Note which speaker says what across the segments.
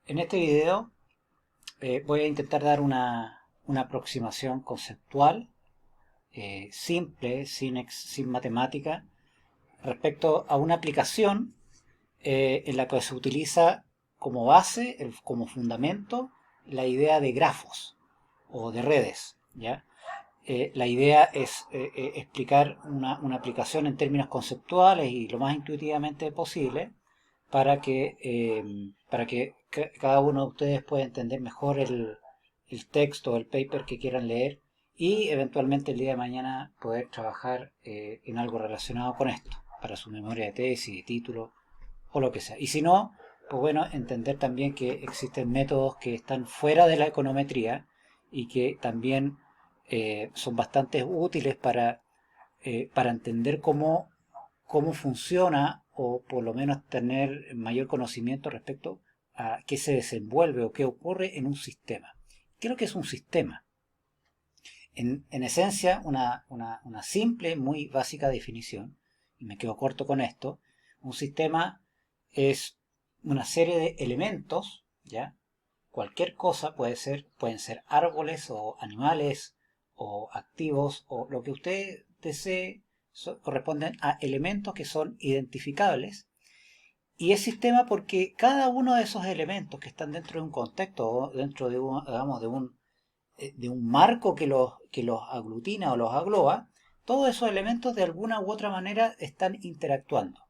Speaker 1: En este video voy a intentar dar una aproximación conceptual, simple, sin matemática, respecto a una aplicación en la que se utiliza como base, como fundamento, la idea de grafos o de redes, ¿ya? La idea es explicar una aplicación en términos conceptuales y lo más intuitivamente posible para que cada uno de ustedes pueda entender mejor el texto o el paper que quieran leer y eventualmente el día de mañana poder trabajar en algo relacionado con esto, para su memoria de tesis, de título o lo que sea. Y si no, pues bueno, entender también que existen métodos que están fuera de la econometría y que también son bastante útiles para entender cómo funciona o por lo menos tener mayor conocimiento respecto a qué se desenvuelve o qué ocurre en un sistema. ¿Qué es lo que es un sistema? En esencia, una simple, muy básica definición, y me quedo corto con esto, un sistema es una serie de elementos, ¿ya? Cualquier cosa pueden ser árboles o animales o activos o lo que usted desee, corresponden a elementos que son identificables. Y es sistema porque cada uno de esos elementos que están dentro de un contexto o dentro de un, digamos, de un marco que los aglutina o los agloba, todos esos elementos de alguna u otra manera están interactuando.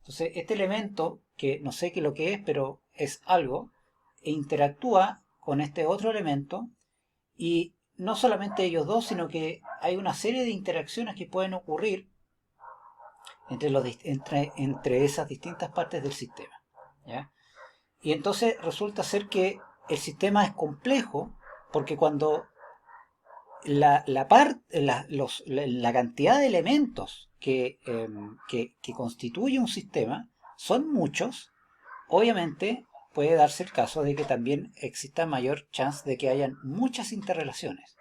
Speaker 1: Entonces, este elemento, que no sé qué lo que es, pero es algo, e interactúa con este otro elemento, y no solamente ellos dos, sino que hay una serie de interacciones que pueden ocurrir entre esas distintas partes del sistema, ¿ya? Y entonces resulta ser que el sistema es complejo porque cuando la cantidad de elementos que constituye un sistema son muchos, obviamente puede darse el caso de que también exista mayor chance de que hayan muchas interrelaciones.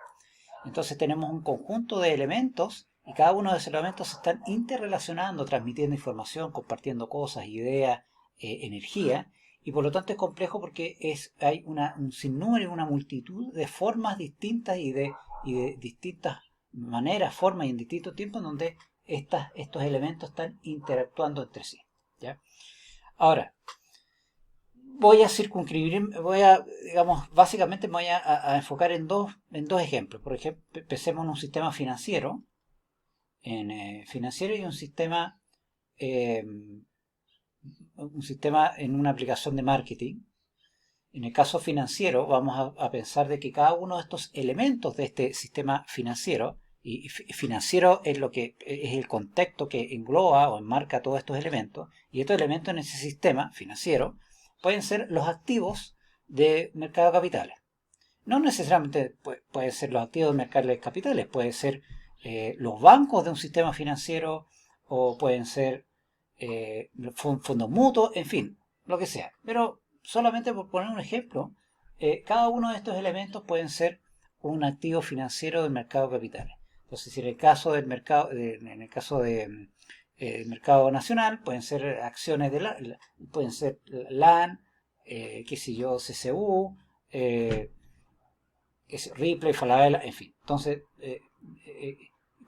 Speaker 1: Entonces tenemos un conjunto de elementos y cada uno de esos elementos se están interrelacionando, transmitiendo información, compartiendo cosas, ideas, energía, y por lo tanto es complejo porque hay un sinnúmero, una multitud de formas distintas y de distintas maneras, formas y en distintos tiempos en donde estos elementos están interactuando entre sí, ¿ya? Ahora, digamos, básicamente me voy a enfocar en dos ejemplos. Por ejemplo, pensemos en un sistema financiero, financiero y eh, un sistema en una aplicación de marketing. En el caso financiero, vamos a pensar de que cada uno de estos elementos de este sistema financiero, y financiero es lo que es el contexto que engloba o enmarca todos estos elementos, y estos elementos en ese sistema financiero pueden ser los activos de mercado de capitales. No necesariamente pueden ser los activos de mercado de capitales, pueden ser los bancos de un sistema financiero o pueden ser fondos mutuos, en fin, lo que sea. Pero solamente por poner un ejemplo, cada uno de estos elementos pueden ser un activo financiero del mercado de capitales. Entonces, si en el caso del mercado nacional, pueden ser acciones pueden ser LAN, qué sé yo, CCU, Ripley, Falabella, en fin. Entonces, eh,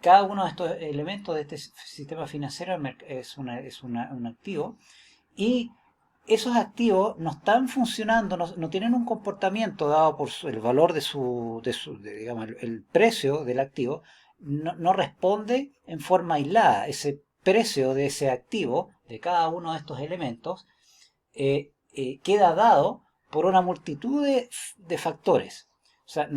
Speaker 1: cada uno de estos elementos de este sistema financiero es un activo, y esos activos no están funcionando, no tienen un comportamiento dado por el valor digamos, el precio del activo, no responde en forma aislada. Ese precio de ese activo, de cada uno de estos elementos, queda dado por una multitud de factores. O sea,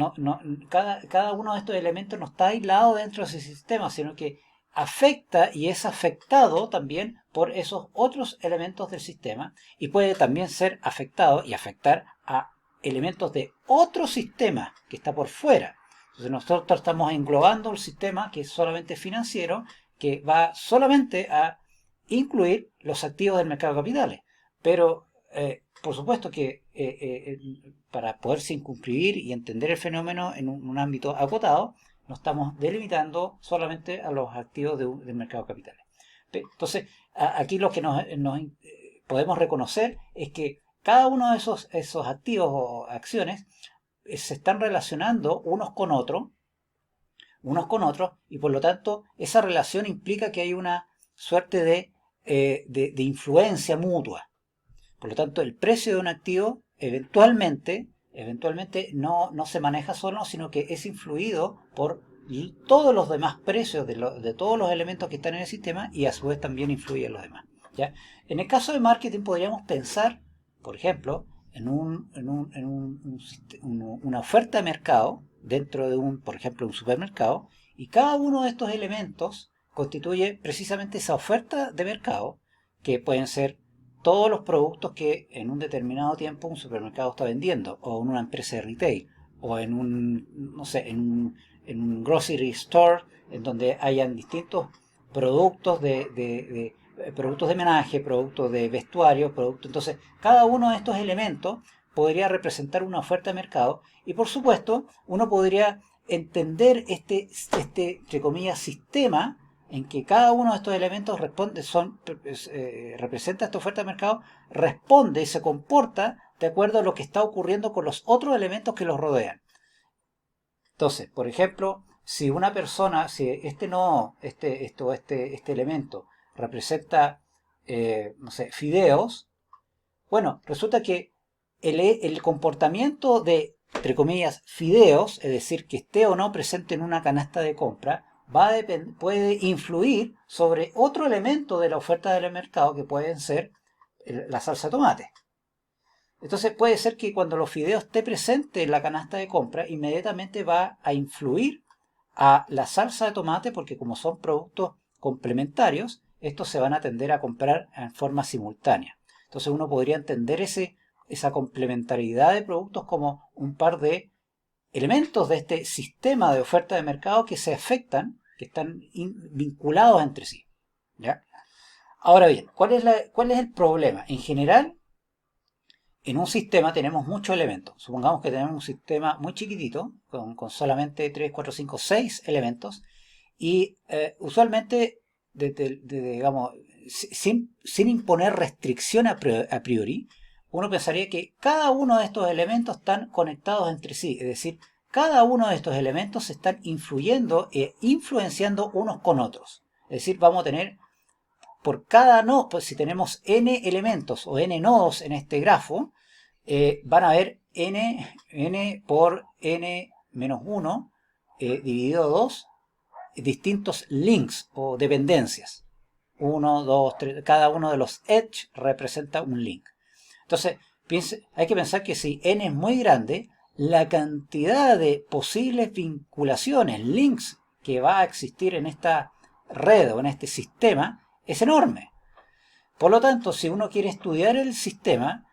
Speaker 1: cada uno de estos elementos no está aislado dentro de ese sistema, sino que afecta y es afectado también por esos otros elementos del sistema, y puede también ser afectado y afectar a elementos de otro sistema que está por fuera. Entonces nosotros estamos englobando un sistema que es solamente financiero, que va solamente a incluir los activos del mercado de capitales. Pero por supuesto que para poder circunscribir y entender el fenómeno en un ámbito acotado, no estamos delimitando solamente a los activos del mercado de capitales. Entonces, aquí lo que podemos reconocer es que cada uno de esos activos o acciones se están relacionando unos con otros, y por lo tanto esa relación implica que hay una suerte de influencia mutua. Por lo tanto, el precio de un activo eventualmente no se maneja solo, sino que es influido por todos los demás precios de todos los elementos que están en el sistema, y a su vez también influye en los demás, ¿ya? En el caso de marketing podríamos pensar, por ejemplo, en una oferta de mercado dentro de por ejemplo, un supermercado, y cada uno de estos elementos constituye precisamente esa oferta de mercado, que pueden ser todos los productos que en un determinado tiempo un supermercado está vendiendo, o en una empresa de retail, o en no sé, en un grocery store, en donde hayan distintos productos productos de menaje, productos de vestuario, entonces cada uno de estos elementos podría representar una oferta de mercado, y por supuesto uno podría entender entre comillas, sistema en que cada uno de estos elementos representa esta oferta de mercado, responde y se comporta de acuerdo a lo que está ocurriendo con los otros elementos que los rodean. Entonces, por ejemplo, si una persona, si este elemento representa, no sé, fideos, bueno, resulta que el comportamiento de, entre comillas, fideos, es decir, que esté o no presente en una canasta de compra, puede influir sobre otro elemento de la oferta del mercado, que pueden ser la salsa de tomate. Entonces puede ser que cuando los fideos esté presente en la canasta de compra, inmediatamente va a influir a la salsa de tomate, porque como son productos complementarios, estos se van a tender a comprar en forma simultánea. Entonces uno podría entender esa complementariedad de productos como un par de elementos de este sistema de oferta de mercado que se afectan, que están vinculados entre sí, ¿ya? Ahora bien, ¿cuál es el problema? En general, en un sistema tenemos muchos elementos. Supongamos que tenemos un sistema muy chiquitito, con solamente 3, 4, 5, 6 elementos, y usualmente, digamos, sin imponer restricción a priori, uno pensaría que cada uno de estos elementos están conectados entre sí, es decir, cada uno de estos elementos se están influyendo e influenciando unos con otros. Es decir, vamos a tener por cada nodo, pues si tenemos n elementos o n nodos en este grafo, van a haber n por n menos 1 dividido 2 distintos links o dependencias. 1, 2, 3, cada uno de los edge representa un link. Entonces, hay que pensar que si n es muy grande, la cantidad de posibles vinculaciones, links, que va a existir en esta red o en este sistema es enorme. Por lo tanto, si uno quiere estudiar el sistema,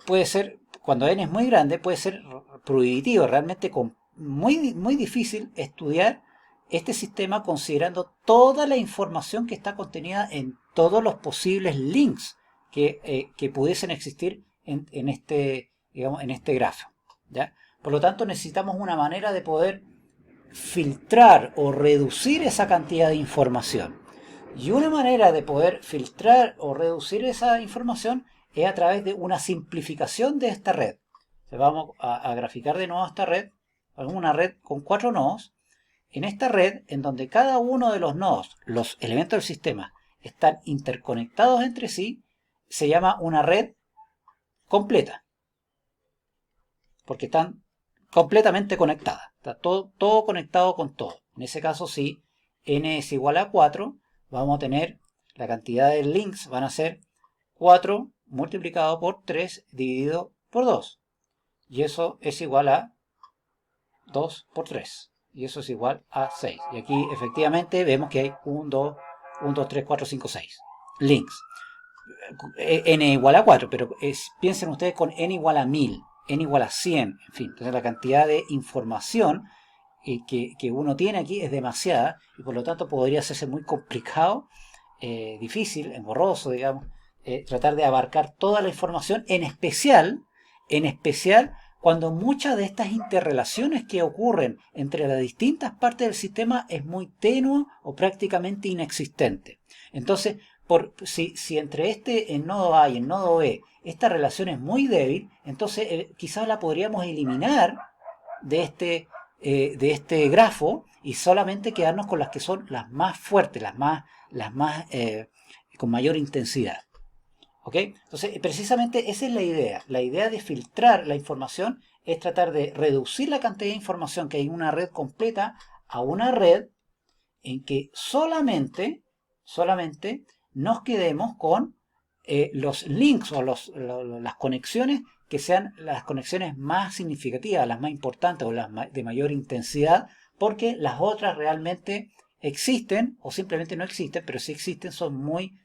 Speaker 1: puede ser, cuando n es muy grande, puede ser prohibitivo, realmente muy, muy difícil estudiar este sistema considerando toda la información que está contenida en todos los posibles links que pudiesen existir en este grafo, ¿ya? Por lo tanto, necesitamos una manera de poder filtrar o reducir esa cantidad de información. Y una manera de poder filtrar o reducir esa información es a través de una simplificación de esta red. Entonces vamos a graficar de nuevo esta red. Una red con 4 nodos. En esta red, en donde cada uno de los nodos, los elementos del sistema, están interconectados entre sí, se llama una red completa, porque están completamente conectadas. Está todo conectado con todo. En ese caso, si n es igual a 4, vamos a tener la cantidad de links, van a ser 4 multiplicado por 3 dividido por 2. Y eso es igual a 2 por 3. Y eso es igual a 6. Y aquí efectivamente vemos que hay 1, 2, 3, 4, 5, 6 links. N igual a 4, pero piensen ustedes con n igual a 1000, n igual a 100, en fin. Entonces la cantidad de información que uno tiene aquí es demasiada, y por lo tanto podría hacerse muy complicado, difícil, engorroso, digamos, tratar de abarcar toda la información, en especial cuando muchas de estas interrelaciones que ocurren entre las distintas partes del sistema es muy tenue o prácticamente inexistente. Entonces, si entre el nodo A y el nodo B esta relación es muy débil, entonces quizás la podríamos eliminar de este grafo y solamente quedarnos con las que son las más fuertes, las más con mayor intensidad. ¿Ok? Entonces, precisamente esa es la idea. La idea de filtrar la información es tratar de reducir la cantidad de información que hay en una red completa a una red en que solamente nos quedemos con los links o las conexiones que sean las conexiones más significativas, las más importantes o las de mayor intensidad, porque las otras realmente existen o simplemente no existen, pero si existen son muy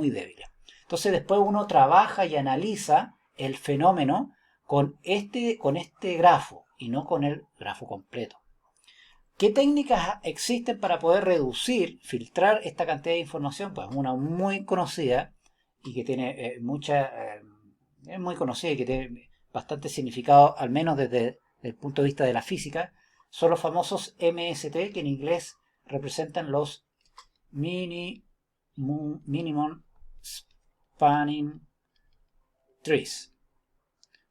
Speaker 1: débiles. Entonces después uno trabaja y analiza el fenómeno con este grafo y no con el grafo completo. ¿Qué técnicas existen para poder reducir, filtrar esta cantidad de información? Pues una muy conocida y que tiene es muy conocida y que tiene bastante significado, al menos desde el punto de vista de la física, son los famosos MST, que en inglés representan los Minimum Spanning Trees.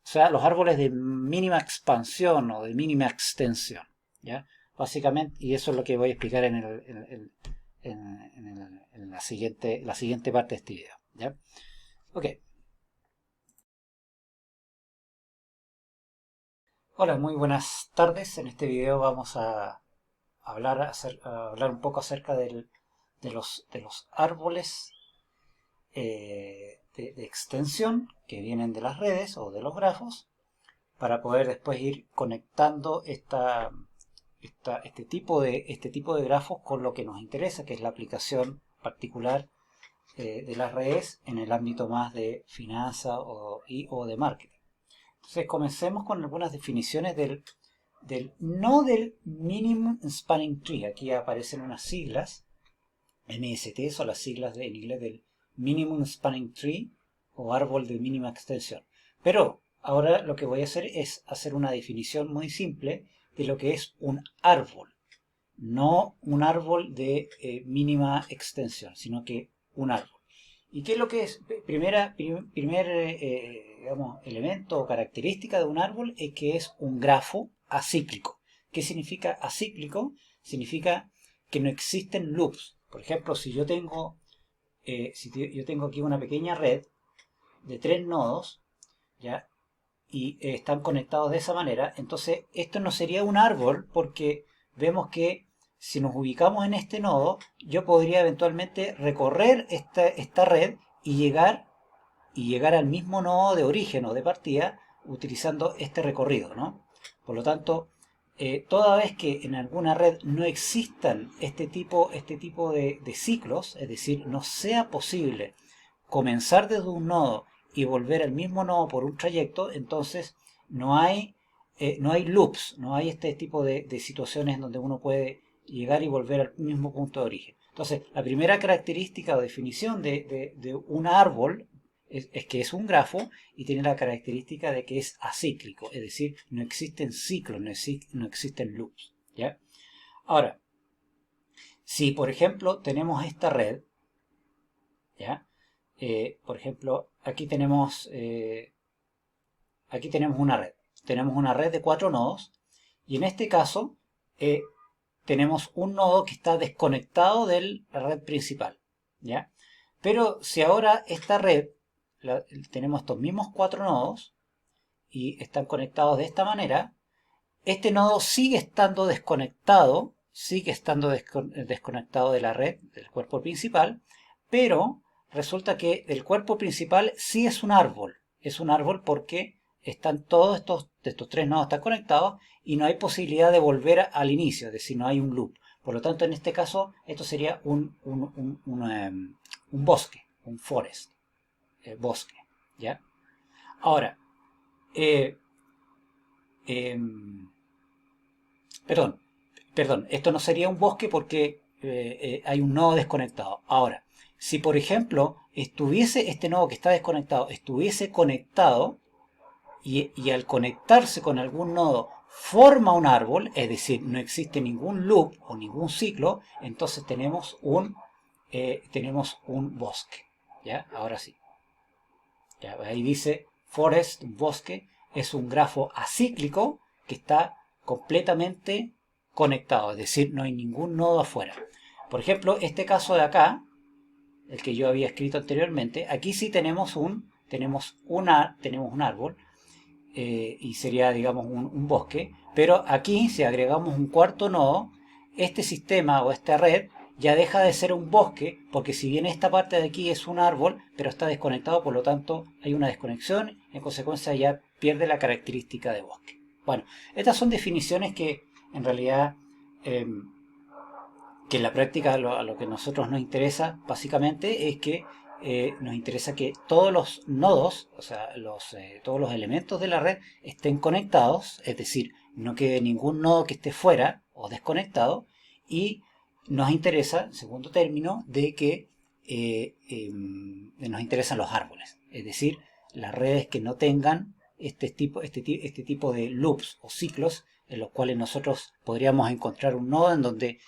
Speaker 1: O sea, los árboles de mínima expansión o de mínima extensión, ¿ya? Básicamente, y eso es lo que voy a explicar en la siguiente parte de este video, ¿ya? Ok. Hola, muy buenas tardes. En este video vamos a hablar un poco acerca de los árboles de extensión que vienen de las redes o de los grafos para poder después ir conectando este tipo de grafos con lo que nos interesa, que es la aplicación particular de las redes en el ámbito más de finanzas o de marketing. Entonces comencemos con algunas definiciones no del Minimum Spanning Tree. Aquí aparecen unas siglas, MST, son las siglas en inglés del Minimum Spanning Tree o árbol de mínima extensión. Pero ahora lo que voy a hacer es hacer una definición muy simple de lo que es un árbol. No un árbol de mínima extensión, sino que un árbol. ¿Y qué es lo que es? Primer digamos, elemento o característica de un árbol es que es un grafo acíclico. ¿Qué significa acíclico? Significa que no existen loops. Por ejemplo, si yo tengo aquí una pequeña red de 3 nodos, ¿ya? Y están conectados de esa manera, entonces esto no sería un árbol porque vemos que si nos ubicamos en este nodo, yo podría eventualmente recorrer esta red y llegar al mismo nodo de origen o de partida utilizando este recorrido, ¿no? Por lo tanto, toda vez que en alguna red no existan este tipo de ciclos, es decir, no sea posible comenzar desde un nodo y volver al mismo nodo por un trayecto, entonces no hay loops, no hay este tipo de situaciones donde uno puede llegar y volver al mismo punto de origen. Entonces, la primera característica o definición de un árbol es que es un grafo y tiene la característica de que es acíclico, es decir, no existen ciclos, no existen loops, ¿ya? Ahora, si por ejemplo tenemos esta red, ¿ya? Por ejemplo, aquí tenemos una red. Tenemos una red de 4 nodos y en este caso tenemos un nodo que está desconectado de la red principal, ¿ya? Pero si ahora esta red tenemos estos mismos 4 nodos y están conectados de esta manera, este nodo sigue estando desconectado de la red, del cuerpo principal, pero resulta que el cuerpo principal sí es un árbol. Es un árbol porque están todos estos 3 nodos están conectados y no hay posibilidad de volver al inicio, es decir, no hay un loop. Por lo tanto, en este caso, esto sería un bosque, un forest, bosque, ¿ya? Ahora, perdón, esto no sería un bosque porque hay un nodo desconectado. Ahora, si por ejemplo este nodo que está desconectado estuviese conectado y al conectarse con algún nodo forma un árbol, es decir, no existe ningún loop o ningún ciclo, entonces tenemos un bosque, ¿Ya? Ahora sí. ¿Ya? Ahí dice forest, bosque, es un grafo acíclico que está completamente conectado, es decir, no hay ningún nodo afuera. Por ejemplo, este caso de acá, el que yo había escrito anteriormente, aquí sí tenemos un árbol, y sería, digamos, un bosque, pero aquí si agregamos un cuarto nodo, este sistema o esta red ya deja de ser un bosque, porque si bien esta parte de aquí es un árbol, pero está desconectado, por lo tanto hay una desconexión, en consecuencia ya pierde la característica de bosque. Bueno, estas son definiciones que en realidad, eh, que en la práctica a lo que a nosotros nos interesa básicamente es que nos interesa que todos los nodos, o sea, todos los elementos de la red estén conectados, es decir, no quede ningún nodo que esté fuera o desconectado, y nos interesa, en segundo término, de que nos interesan los árboles, es decir, las redes que no tengan este tipo de loops o ciclos en los cuales nosotros podríamos encontrar un nodo en donde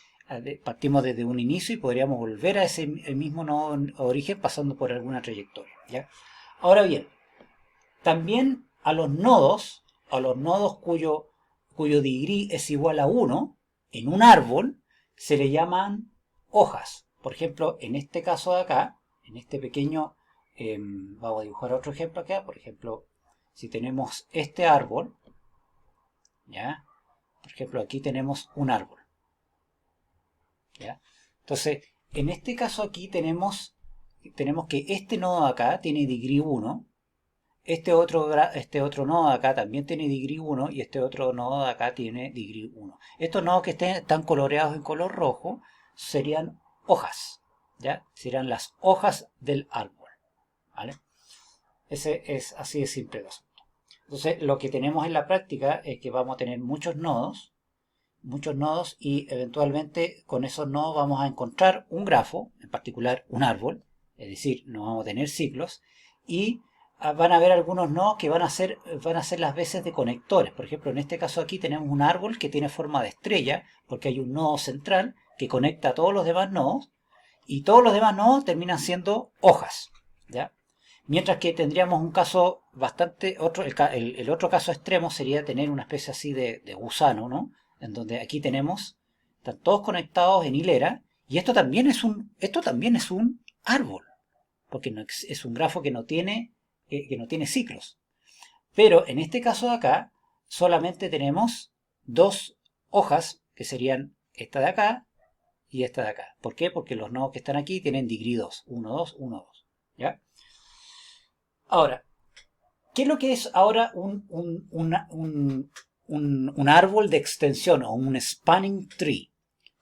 Speaker 1: partimos desde un inicio y podríamos volver a ese mismo nodo origen pasando por alguna trayectoria, ¿ya? Ahora bien, también a los nodos cuyo degree es igual a 1, en un árbol, se le llaman hojas. Por ejemplo, en este caso de acá, en este pequeño, vamos a dibujar otro ejemplo acá. Por ejemplo, si tenemos este árbol, ¿ya? Por ejemplo, aquí tenemos un árbol, ¿ya? Entonces, en este caso aquí tenemos que este nodo de acá tiene degree 1, este otro nodo de acá también tiene degree 1 y este otro nodo de acá tiene degree 1. Estos nodos que están coloreados en color rojo serían hojas, ¿ya? Serían las hojas del árbol, ¿vale? Ese es así de simple el asunto. Entonces, lo que tenemos en la práctica es que vamos a tener muchos nodos y eventualmente con esos nodos vamos a encontrar un grafo, en particular un árbol, es decir, no vamos a tener ciclos, y van a haber algunos nodos que van a ser las veces de conectores. Por ejemplo, en este caso aquí tenemos un árbol que tiene forma de estrella, porque hay un nodo central que conecta a todos los demás nodos, y todos los demás nodos terminan siendo hojas, ¿ya? Mientras que tendríamos un caso el otro caso extremo sería tener una especie así de gusano, ¿no? En donde aquí están todos conectados en hilera, y esto también es un árbol, porque es un grafo que no tiene ciclos. Pero en este caso de acá, solamente tenemos dos hojas, que serían esta de acá y esta de acá. ¿Por qué? Porque los nodos que están aquí tienen degree 2, 1, 2, 1, 2. ¿Ya? Ahora, ¿qué es lo que es ahora un árbol de extensión o un spanning tree?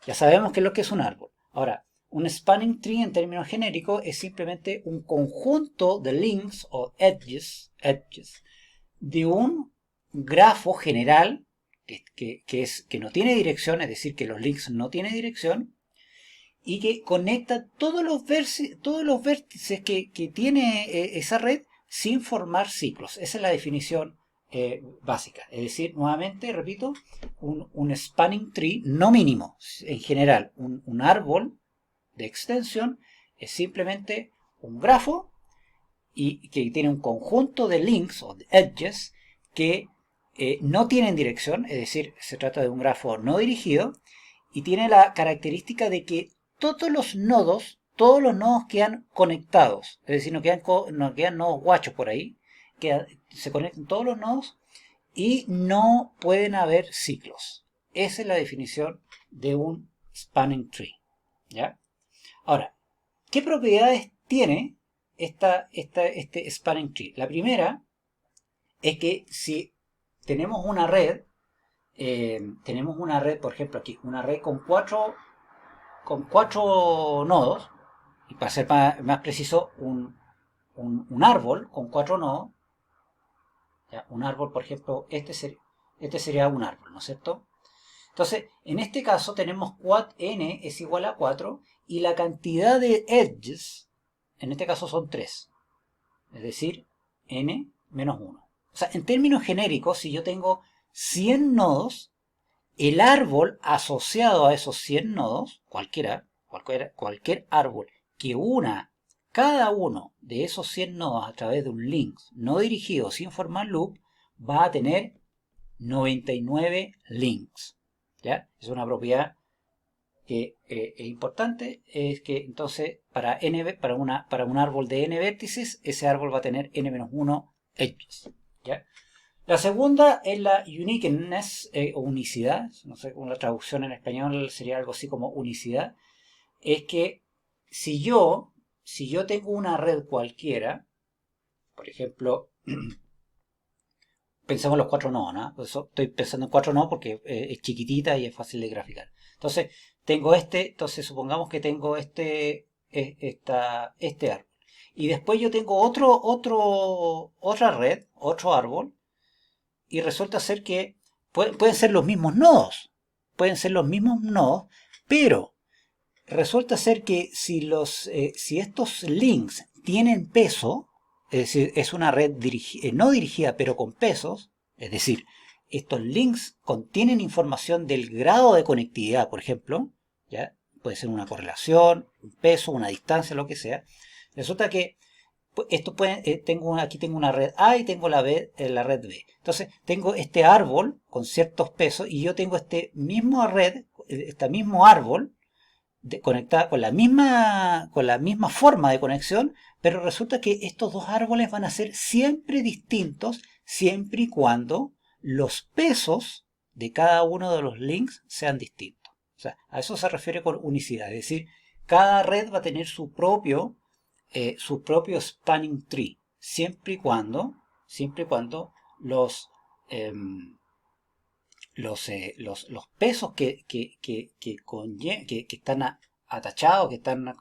Speaker 1: Ya sabemos qué es lo que es un árbol. Ahora, un spanning tree en términos genéricos es simplemente un conjunto de links o edges de un grafo general que no tiene dirección, es decir, que los links no tienen dirección, y que conecta todos los vértices que tiene esa red sin formar ciclos. Esa es la definición básica. Es decir, nuevamente, repito, un spanning tree no mínimo. En general, un árbol de extensión es simplemente un grafo y que tiene un conjunto de links o de edges que no tienen dirección, es decir, se trata de un grafo no dirigido, y tiene la característica de que todos los nodos quedan conectados, es decir, no quedan nodos guachos por ahí, se conectan todos los nodos y no pueden haber ciclos. Esa es la definición de un spanning tree, ¿ya? Ahora, ¿qué propiedades tiene este spanning tree? La primera es que si tenemos una red, por ejemplo aquí, una red con cuatro nodos, y para ser más preciso, un árbol con 4 nodos, ¿ya? Un árbol, por ejemplo, este sería un árbol, ¿no es cierto? Entonces, en este caso tenemos n es igual a 4 y la cantidad de edges, en este caso son 3, es decir, n menos 1. O sea, en términos genéricos, si yo tengo 100 nodos, el árbol asociado a esos 100 nodos, cualquier árbol que una cada uno de esos 100 nodos a través de un link no dirigido sin formar loop va a tener 99 links. ¿Ya? Es una propiedad que es importante, es que entonces para un árbol de n vértices, ese árbol va a tener n-1 edges. ¿Ya? La segunda es la uniqueness, o unicidad, no sé cómo la traducción en español sería algo así como unicidad, es que si yo tengo una red cualquiera, por ejemplo, pensemos en los 4 nodos, ¿no? Por eso estoy pensando en 4 nodos porque es chiquitita y es fácil de graficar. Entonces, tengo entonces supongamos que tengo este árbol. Y después yo tengo otra red, otro árbol, y resulta ser que pueden ser los mismos nodos. Pueden ser los mismos nodos, pero resulta ser que si estos links tienen peso, es decir, es una red no dirigida pero con pesos, es decir, estos links contienen información del grado de conectividad, por ejemplo, ¿ya? Puede ser una correlación, un peso, una distancia, lo que sea. Resulta que aquí tengo una red A y tengo la red B. Entonces tengo este árbol con ciertos pesos y yo tengo este mismo árbol conectada con la misma forma de conexión, pero resulta que estos dos árboles van a ser siempre distintos siempre y cuando los pesos de cada uno de los links sean distintos. O sea, a eso se refiere con unicidad, es decir, cada red va a tener su propio spanning tree, siempre y cuando los, los pesos que están atachados, que están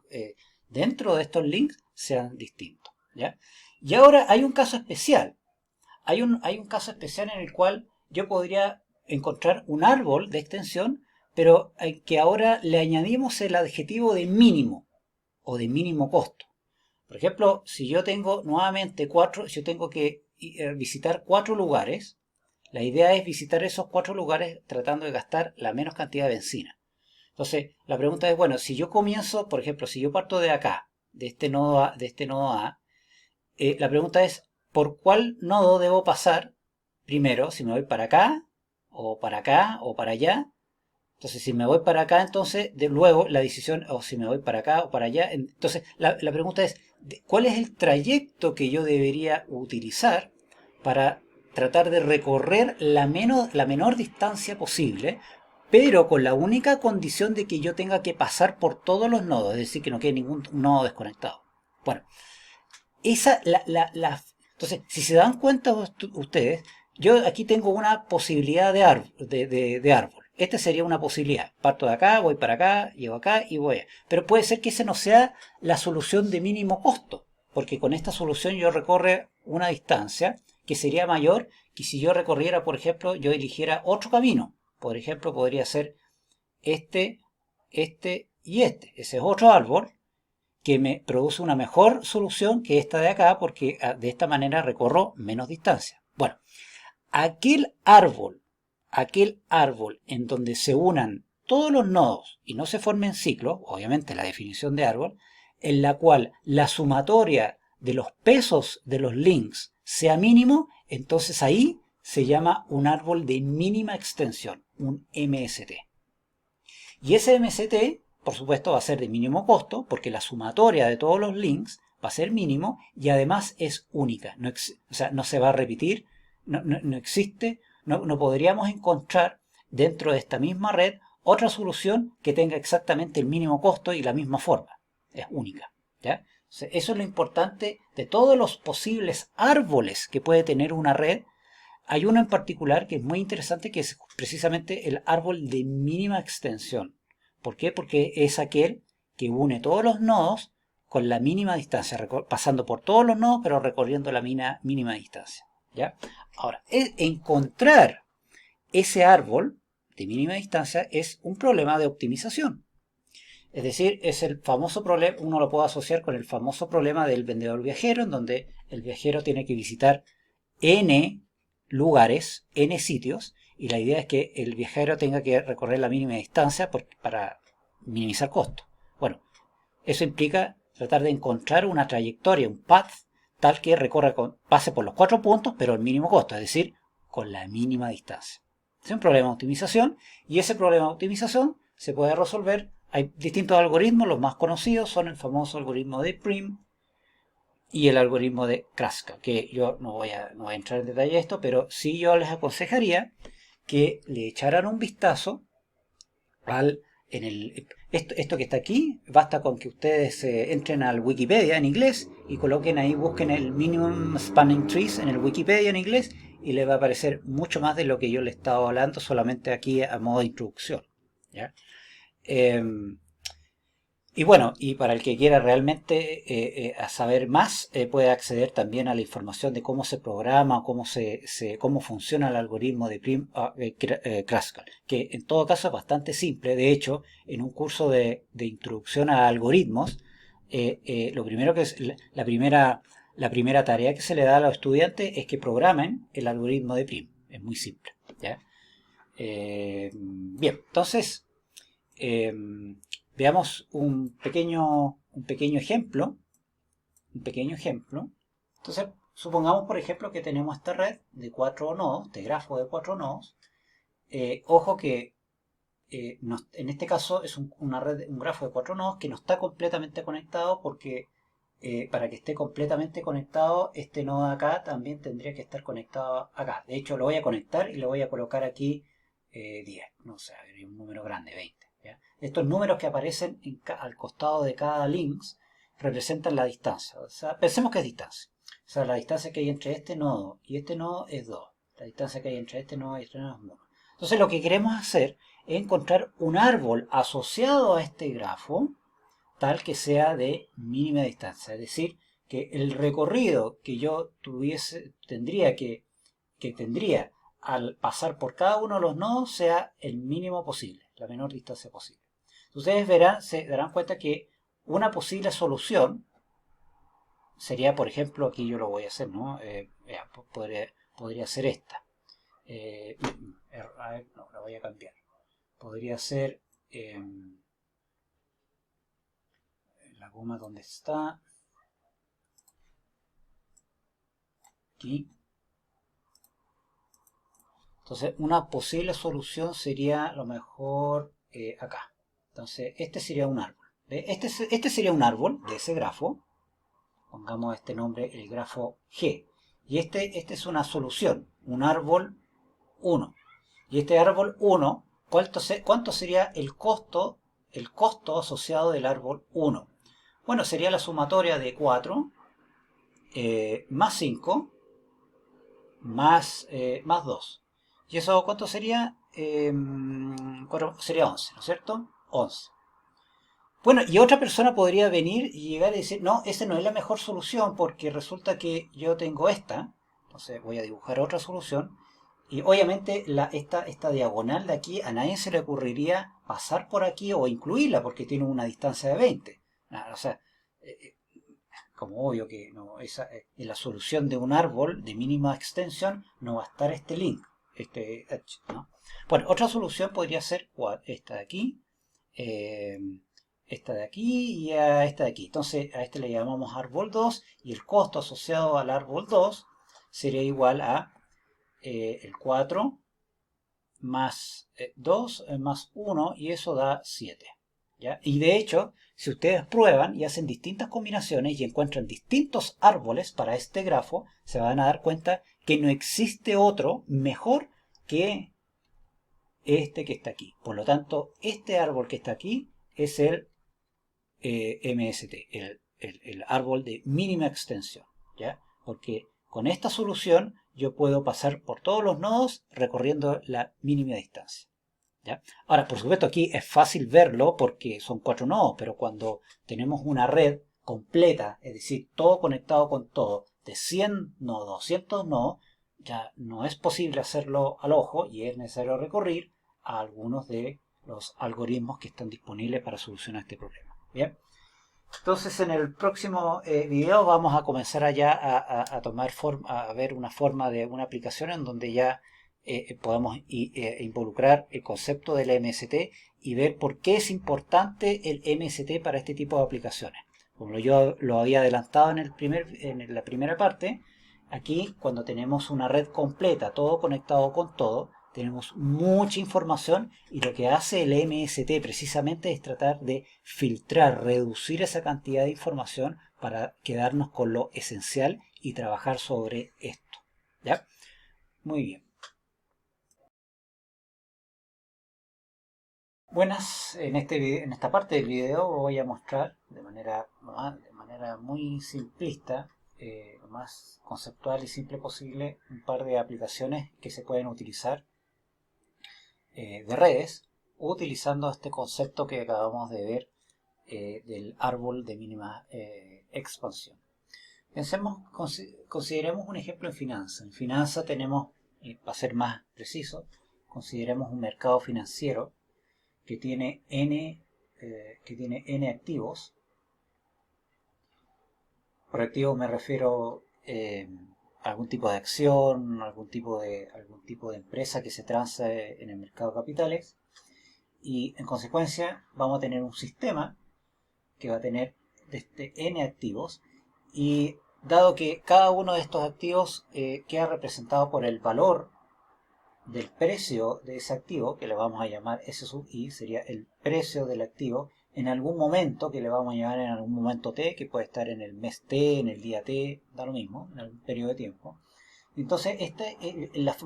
Speaker 1: dentro de estos links, sean distintos. ¿Ya? Y ahora hay un caso especial. Hay un caso especial en el cual yo podría encontrar un árbol de extensión, pero que ahora le añadimos el adjetivo de mínimo o de mínimo costo. Por ejemplo, si yo tengo nuevamente si yo tengo que visitar 4 lugares, la idea es visitar esos 4 lugares tratando de gastar la menos cantidad de benzina. Entonces, la pregunta es, bueno, si yo comienzo, por ejemplo, si yo parto de acá, de este nodo A, la pregunta es, ¿por cuál nodo debo pasar primero? Si me voy para acá, o para allá. Entonces, si me voy para acá, entonces, luego la decisión, o si me voy para acá o para allá. Entonces, la pregunta es, ¿cuál es el trayecto que yo debería utilizar para tratar de recorrer la menor distancia posible, pero con la única condición de que yo tenga que pasar por todos los nodos, es decir, que no quede ningún nodo desconectado? Bueno, entonces, si se dan cuenta ustedes, yo aquí tengo una posibilidad de árbol. Esta sería una posibilidad. Parto de acá, voy para acá, llego acá y voy. Pero puede ser que esa no sea la solución de mínimo costo, porque con esta solución yo recorre una distancia que sería mayor que si yo recorriera, por ejemplo, yo eligiera otro camino. Por ejemplo, podría ser este y este. Ese es otro árbol que me produce una mejor solución que esta de acá, porque de esta manera recorro menos distancia. Bueno, aquel árbol en donde se unan todos los nodos y no se formen ciclos, obviamente la definición de árbol, en la cual la sumatoria de los pesos de los links sea mínimo, entonces ahí se llama un árbol de mínima extensión, un MST. Y ese MST, por supuesto, va a ser de mínimo costo, porque la sumatoria de todos los links va a ser mínimo y además es única. O sea, no se va a repetir, no existe, no podríamos encontrar dentro de esta misma red otra solución que tenga exactamente el mínimo costo y la misma forma. Es única. ¿Ya? Eso es lo importante de todos los posibles árboles que puede tener una red. Hay uno en particular que es muy interesante, que es precisamente el árbol de mínima extensión. ¿Por qué? Porque es aquel que une todos los nodos con la mínima distancia, pasando por todos los nodos, pero recorriendo la mínima distancia. ¿Ya? Ahora, encontrar ese árbol de mínima distancia es un problema de optimización. Es decir, es el famoso problema, uno lo puede asociar con el famoso problema del vendedor viajero, en donde el viajero tiene que visitar n lugares, n sitios, y la idea es que el viajero tenga que recorrer la mínima distancia para minimizar costos. Bueno, eso implica tratar de encontrar una trayectoria, un path, tal que pase por los 4 puntos, pero al mínimo costo, es decir, con la mínima distancia. Es un problema de optimización y ese problema de optimización se puede resolver. Hay distintos algoritmos, los más conocidos son el famoso algoritmo de Prim y el algoritmo de Kraska, que yo no voy a entrar en detalle a esto, pero sí yo les aconsejaría que le echaran un vistazo esto que está aquí. Basta con que ustedes entren al Wikipedia en inglés y coloquen ahí, busquen el Minimum Spanning Trees en el Wikipedia en inglés y les va a aparecer mucho más de lo que yo les estaba hablando solamente aquí a modo de introducción, ¿ya? Y bueno, y para el que quiera realmente a saber más, puede acceder también a la información de cómo se programa, cómo funciona el algoritmo de Kraskell, que en todo caso es bastante simple. De hecho, en un curso de introducción a algoritmos, lo primero que es la primera tarea que se le da a los estudiantes es que programen el algoritmo de Prim. Es muy simple, ¿ya? Bien, entonces veamos un pequeño ejemplo. Entonces, supongamos, por ejemplo, que tenemos esta red de 4 nodos, este grafo de 4 nodos. Ojo que en este caso es un grafo de 4 nodos que no está completamente conectado, porque para que esté completamente conectado, este nodo de acá también tendría que estar conectado acá. De hecho, lo voy a conectar y lo voy a colocar aquí 10, no sé, un número grande, 20. ¿Ya? Estos números que aparecen al costado de cada link representan la distancia. O sea, pensemos que es distancia. O sea, la distancia que hay entre este nodo y este nodo es 2. La distancia que hay entre este nodo y este nodo es 1. Entonces, lo que queremos hacer es encontrar un árbol asociado a este grafo tal que sea de mínima distancia. Es decir, que el recorrido que yo tendría al pasar por cada uno de los nodos sea el mínimo posible, la menor distancia posible. Ustedes se darán cuenta que una posible solución sería, por ejemplo, aquí yo lo voy a hacer, ¿no? Podría ser esta. No, la voy a cambiar. Podría ser la goma donde está. Aquí. Entonces, una posible solución sería a lo mejor acá. Entonces, este sería un árbol. Este sería un árbol de ese grafo. Pongamos este nombre, el grafo G. Y este es una solución, un árbol 1. Y este árbol 1, ¿cuánto sería el costo asociado del árbol 1? Bueno, sería la sumatoria de 4 más 5 más 2. ¿Y eso cuánto sería? Sería 11, ¿no es cierto? 11. Bueno, y otra persona podría venir y llegar y decir, no, esa no es la mejor solución porque resulta que yo tengo esta. Entonces voy a dibujar otra solución. Y obviamente esta diagonal de aquí a nadie se le ocurriría pasar por aquí o incluirla porque tiene una distancia de 20. O sea, como obvio que no, en la solución de un árbol de mínima extensión no va a estar este link, este edge, ¿no? Bueno, otra solución podría ser esta de aquí, esta de aquí y a esta de aquí. Entonces a este le llamamos árbol 2 y el costo asociado al árbol 2 sería igual a el 4 más 2 más 1 y eso da 7. ¿Ya? Y de hecho, si ustedes prueban y hacen distintas combinaciones y encuentran distintos árboles para este grafo, se van a dar cuenta que no existe otro mejor que este que está aquí. Por lo tanto, este árbol que está aquí es el MST, el árbol de mínima extensión. ¿Ya? Porque con esta solución yo puedo pasar por todos los nodos recorriendo la mínima distancia. ¿Ya? Ahora, por supuesto, aquí es fácil verlo porque son 4 nodos, pero cuando tenemos una red completa, es decir, todo conectado con todo, de 100 nodos, 200 nodos, ya no es posible hacerlo al ojo y es necesario recurrir a algunos de los algoritmos que están disponibles para solucionar este problema. Bien. Entonces, en el próximo video vamos a comenzar a tomar forma, a ver una forma de una aplicación en donde ya podamos involucrar el concepto del MST y ver por qué es importante el MST para este tipo de aplicaciones. Como yo lo había adelantado en la primera parte, aquí cuando tenemos una red completa, todo conectado con todo, tenemos mucha información y lo que hace el MST precisamente es tratar de filtrar, reducir esa cantidad de información para quedarnos con lo esencial y trabajar sobre esto. ¿Ya? Muy bien. Buenas, en esta parte del video voy a mostrar de manera muy simplista, lo más conceptual y simple posible, un par de aplicaciones que se pueden utilizar de redes, utilizando este concepto que acabamos de ver del árbol de mínima expansión. Consideremos un ejemplo en finanza. En finanza tenemos, para ser más preciso, consideremos un mercado financiero que tiene n activos. Por activos me refiero a algún tipo de acción, algún tipo de empresa que se transa en el mercado de capitales. Y en consecuencia vamos a tener un sistema que va a tener n activos. Y dado que cada uno de estos activos queda representado por el valor del precio de ese activo, que le vamos a llamar S sub I, sería el precio del activo en algún momento, que le vamos a llamar en algún momento T, que puede estar en el mes T, en el día T, da lo mismo, en algún periodo de tiempo. Entonces, las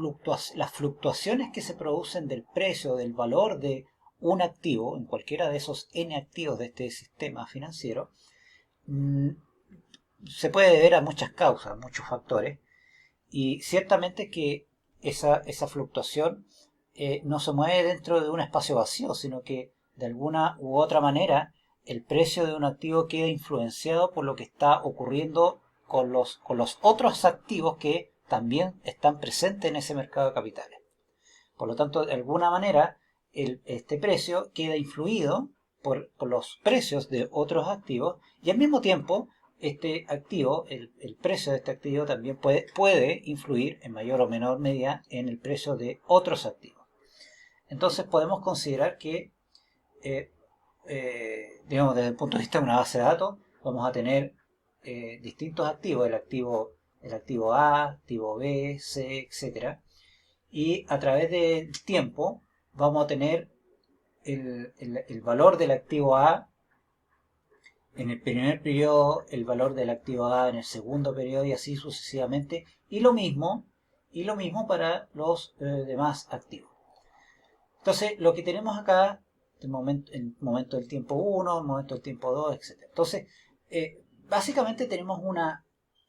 Speaker 1: fluctuaciones que se producen del precio, del valor de un activo, en cualquiera de esos n activos de este sistema financiero, se puede deber a muchas causas, muchos factores, y ciertamente que esa fluctuación no se mueve dentro de un espacio vacío, sino que de alguna u otra manera el precio de un activo queda influenciado por lo que está ocurriendo con los otros activos que también están presentes en ese mercado de capitales. Por lo tanto, de alguna manera, este precio queda influido por los precios de otros activos y al mismo tiempo este activo, el precio de este activo también puede influir en mayor o menor medida en el precio de otros activos. Entonces podemos considerar que, digamos, desde el punto de vista de una base de datos, vamos a tener distintos activos, el activo A, activo B, C, etcétera. Y a través del tiempo vamos a tener el valor del activo A en el primer periodo, el valor del activo A en el segundo periodo y así sucesivamente. Y lo mismo para los demás activos. Entonces, lo que tenemos acá, el momento del tiempo 1, el momento del tiempo 2, etc. Entonces, básicamente tenemos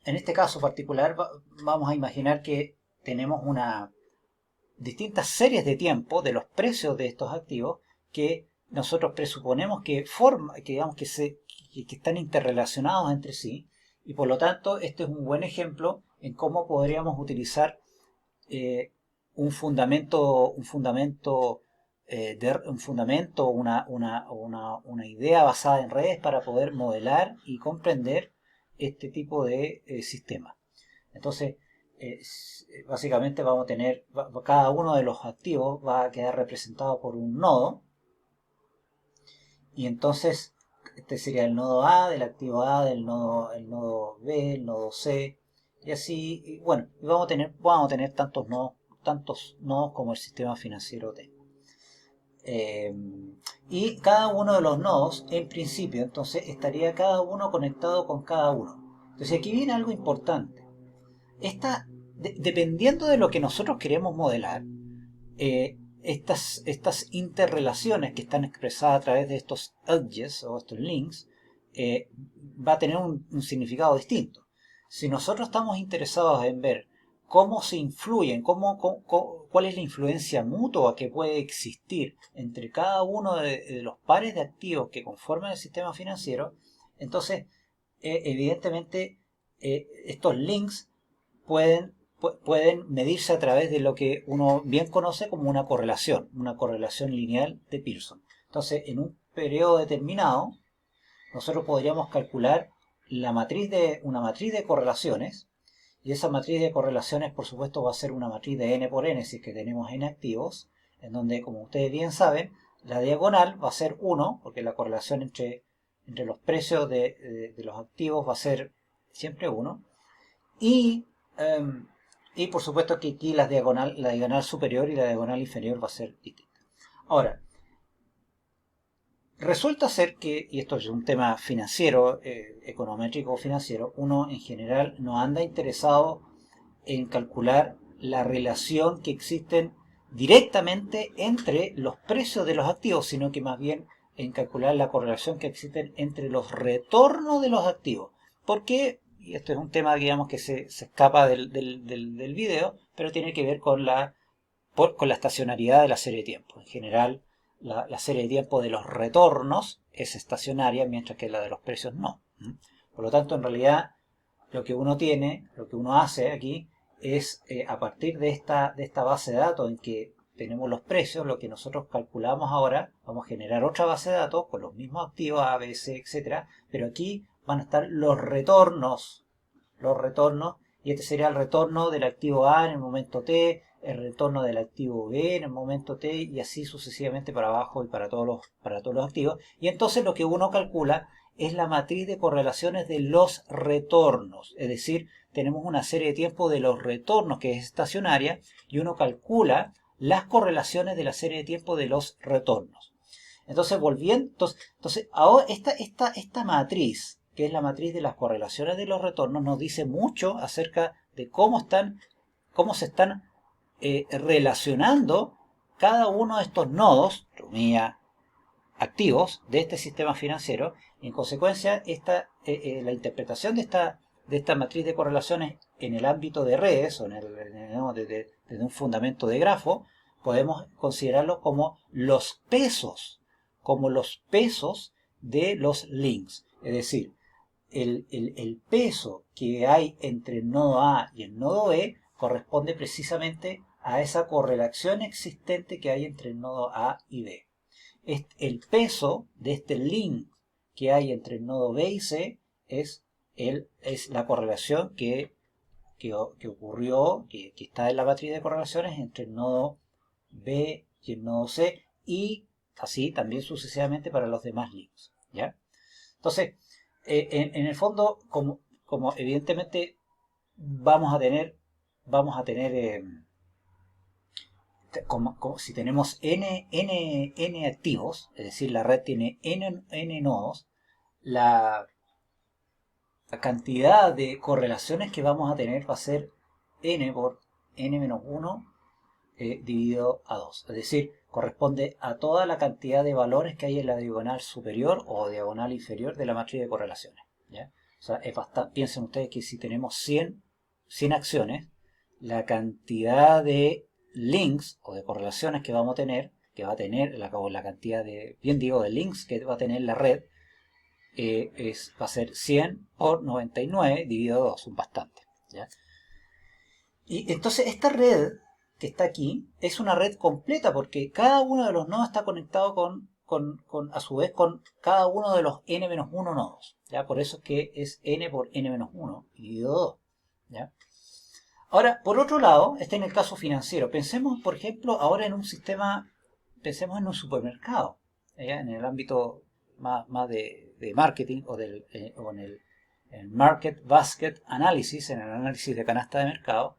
Speaker 1: en este caso particular, vamos a imaginar que tenemos distintas series de tiempo de los precios de estos activos que nosotros presuponemos digamos que están interrelacionados entre sí, y por lo tanto este es un buen ejemplo en cómo podríamos utilizar un fundamento, una idea basada en redes para poder modelar y comprender este tipo de sistema. Entonces, básicamente vamos a tener, cada uno de los activos va a quedar representado por un nodo, y entonces este sería el nodo A, del activo A, el nodo B, el nodo C, y así, y bueno, vamos a tener tantos nodos como el sistema financiero T. Y cada uno de los nodos, en principio, entonces estaría cada uno conectado con cada uno. Entonces aquí viene algo importante. Dependiendo de lo que nosotros queremos modelar, estas interrelaciones que están expresadas a través de estos edges o estos links va a tener un significado distinto. Si nosotros estamos interesados en ver cómo se influyen, cuál es la influencia mutua que puede existir entre cada uno de los pares de activos que conforman el sistema financiero, entonces evidentemente estos links pueden medirse a través de lo que uno bien conoce como una correlación lineal de Pearson. Entonces, en un periodo determinado, nosotros podríamos calcular una matriz de correlaciones, y esa matriz de correlaciones, por supuesto, va a ser una matriz de n por n, si es que tenemos n activos, en donde, como ustedes bien saben, la diagonal va a ser 1, porque la correlación entre entre los precios de los activos va a ser siempre 1. Y, y por supuesto que aquí la diagonal superior y la diagonal inferior va a ser distinta. Ahora, resulta ser que, y esto es un tema financiero, econométrico o financiero, uno en general no anda interesado en calcular la relación que existen directamente entre los precios de los activos, sino que más bien en calcular la correlación que existen entre los retornos de los activos. ¿Por qué? Y esto es un tema, digamos, que se escapa del video, pero tiene que ver con la estacionariedad de la serie de tiempo. En general, la serie de tiempo de los retornos es estacionaria, mientras que la de los precios no. Por lo tanto, en realidad, lo que uno hace aquí es, a partir de esta base de datos en que tenemos los precios, lo que nosotros calculamos ahora, vamos a generar otra base de datos con los mismos activos A, B, C, etc. Pero aquí van a estar los retornos, y este sería el retorno del activo A en el momento T, el retorno del activo B en el momento T, y así sucesivamente para abajo y para todos los activos. Y entonces lo que uno calcula es la matriz de correlaciones de los retornos. Es decir, tenemos una serie de tiempo de los retornos que es estacionaria y uno calcula las correlaciones de la serie de tiempo de los retornos. Entonces, ahora esta matriz, que es la matriz de las correlaciones de los retornos, nos dice mucho acerca de cómo se están relacionando cada uno de estos nodos, activos de este sistema financiero. En consecuencia, la interpretación de esta matriz de correlaciones en el ámbito de redes o desde un fundamento de grafo, podemos considerarlo como los pesos de los links. Es decir, el peso que hay entre el nodo A y el nodo B corresponde precisamente a esa correlación existente que hay entre el nodo A y B. El peso de este link que hay entre el nodo B y C es la correlación que ocurrió, que está en la matriz de correlaciones entre el nodo B y el nodo C, y así también sucesivamente para los demás links, ¿ya? Entonces, en el fondo, como evidentemente vamos a tener si tenemos n activos, es decir, la red tiene n nodos, la cantidad de correlaciones que vamos a tener va a ser n por n-1 dividido a 2. Es decir, corresponde a toda la cantidad de valores que hay en la diagonal superior o diagonal inferior de la matriz de correlaciones, ¿ya? O sea, piensen ustedes que si tenemos 100 acciones, la cantidad de links o de correlaciones que vamos a tener, la cantidad de links que va a tener la red, va a ser 100 por 99 dividido 2, un bastante, ¿ya? Y entonces esta red que está aquí es una red completa porque cada uno de los nodos está conectado a su vez con cada uno de los n-1 nodos, ¿ya? Por eso es que es n por n-1 dividido 2, ¿ya? Ahora, por otro lado, está en el caso financiero. Pensemos, por ejemplo, ahora en un pensemos en un supermercado, ¿ya? En el ámbito más de marketing o en el Market Basket Analysis, en el análisis de canasta de mercado.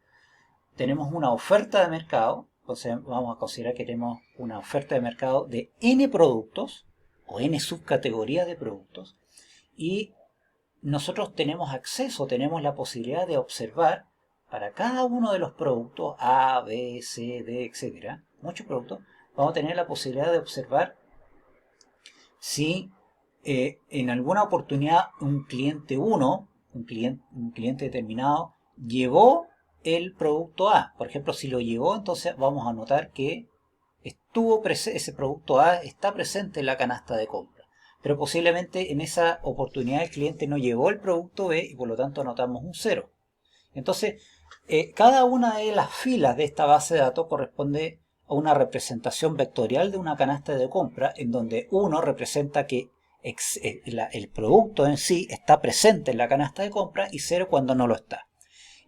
Speaker 1: Tenemos una oferta de mercado, entonces vamos a considerar que tenemos una oferta de mercado de n productos o n subcategorías de productos, y nosotros tenemos la posibilidad de observar para cada uno de los productos A, B, C, D, etc., muchos productos, vamos a tener la posibilidad de observar si en alguna oportunidad un cliente determinado llevó el producto A. Por ejemplo, si lo llevó, entonces vamos a notar que ese producto A está presente en la canasta de compra. Pero posiblemente en esa oportunidad el cliente no llevó el producto B y por lo tanto anotamos un 0. Entonces, cada una de las filas de esta base de datos corresponde a una representación vectorial de una canasta de compra, en donde 1 representa que el producto en sí está presente en la canasta de compra y 0 cuando no lo está.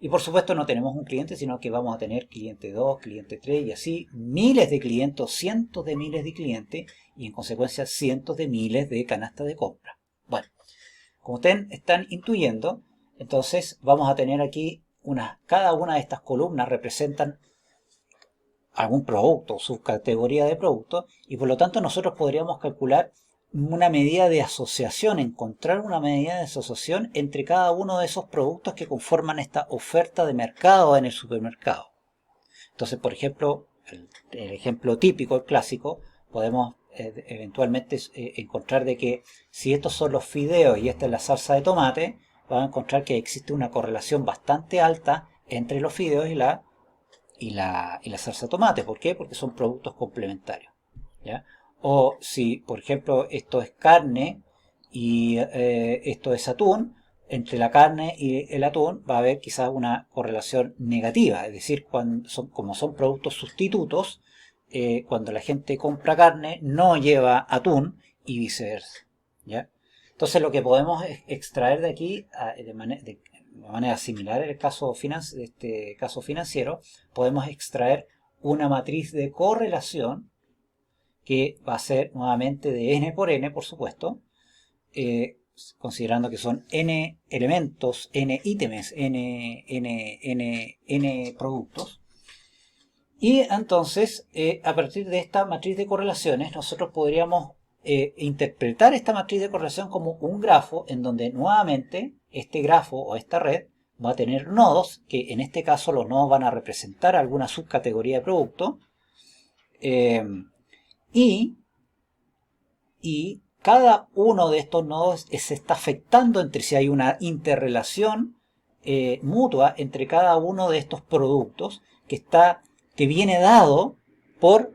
Speaker 1: Y por supuesto no tenemos un cliente, sino que vamos a tener cliente 2, cliente 3 y así miles de clientes, cientos de miles de clientes y en consecuencia cientos de miles de canastas de compra. Como ustedes están intuyendo, entonces vamos a tener aquí cada una de estas columnas representan algún producto, subcategoría de producto, y por lo tanto nosotros podríamos calcular una medida de asociación, encontrar una medida de asociación entre cada uno de esos productos que conforman esta oferta de mercado en el supermercado. Entonces, por ejemplo, el ejemplo típico, el clásico, podemos eventualmente encontrar de que si estos son los fideos y esta es la salsa de tomate, vamos a encontrar que existe una correlación bastante alta entre los fideos y la salsa de tomate. ¿Por qué? Porque son productos complementarios, ¿ya? O si, por ejemplo, esto es carne y esto es atún, entre la carne y el atún va a haber quizás una correlación negativa. Es decir, como son productos sustitutos, cuando la gente compra carne no lleva atún y viceversa, ¿ya? Entonces lo que podemos extraer de aquí, de manera similar en el caso este caso financiero, podemos extraer una matriz de correlación que va a ser nuevamente de n por n, por supuesto, considerando que son n elementos, n ítems, n productos. Y entonces, a partir de esta matriz de correlaciones, nosotros podríamos interpretar esta matriz de correlación como un grafo en donde nuevamente este grafo o esta red va a tener nodos, que en este caso los nodos van a representar alguna subcategoría de producto, y cada uno de estos nodos se está afectando entre sí. Hay una interrelación mutua entre cada uno de estos productos que viene dado por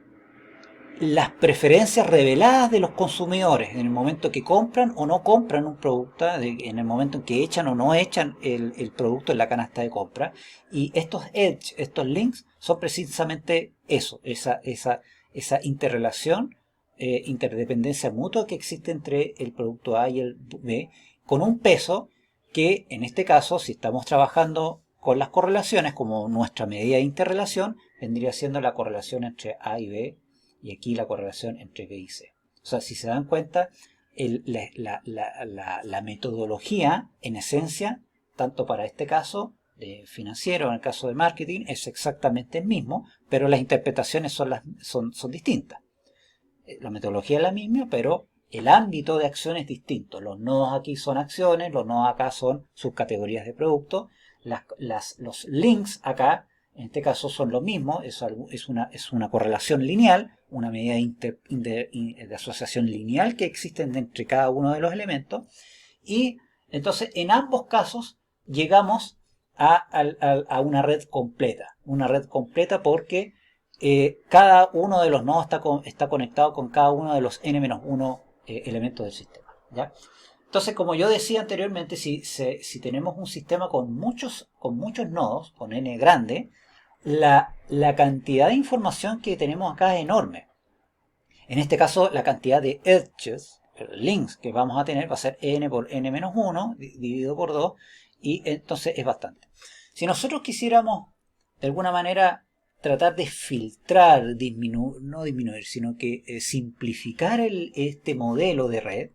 Speaker 1: las preferencias reveladas de los consumidores en el momento que compran o no compran un producto, en el momento en que echan o no echan el producto en la canasta de compra. Y estos edge, estos links, son precisamente eso, esa interrelación, interdependencia mutua que existe entre el producto A y el B, con un peso que, en este caso, si estamos trabajando con las correlaciones como nuestra medida de interrelación, vendría siendo la correlación entre A y B, y aquí la correlación entre B y C. O sea, si se dan cuenta, la metodología, en esencia, tanto para este caso de financiero, en el caso de marketing, es exactamente el mismo, pero las interpretaciones son distintas. La metodología es la misma, pero el ámbito de acción es distinto. Los nodos aquí son acciones, los nodos acá son subcategorías de producto, los links acá, en este caso, son lo mismo, es una correlación lineal, una medida de asociación lineal que existe entre cada uno de los elementos, y entonces en ambos casos llegamos a una red completa porque cada uno de los nodos está conectado con cada uno de los n-1 elementos del sistema, ¿ya? Entonces, como yo decía anteriormente, si tenemos un sistema con muchos nodos, con n grande, la cantidad de información que tenemos acá es enorme. En este caso, la cantidad de edges, links que vamos a tener va a ser n por n-1 dividido por 2, y entonces es bastante. Si nosotros quisiéramos, de alguna manera, tratar de filtrar, no disminuir, sino que simplificar este modelo de red,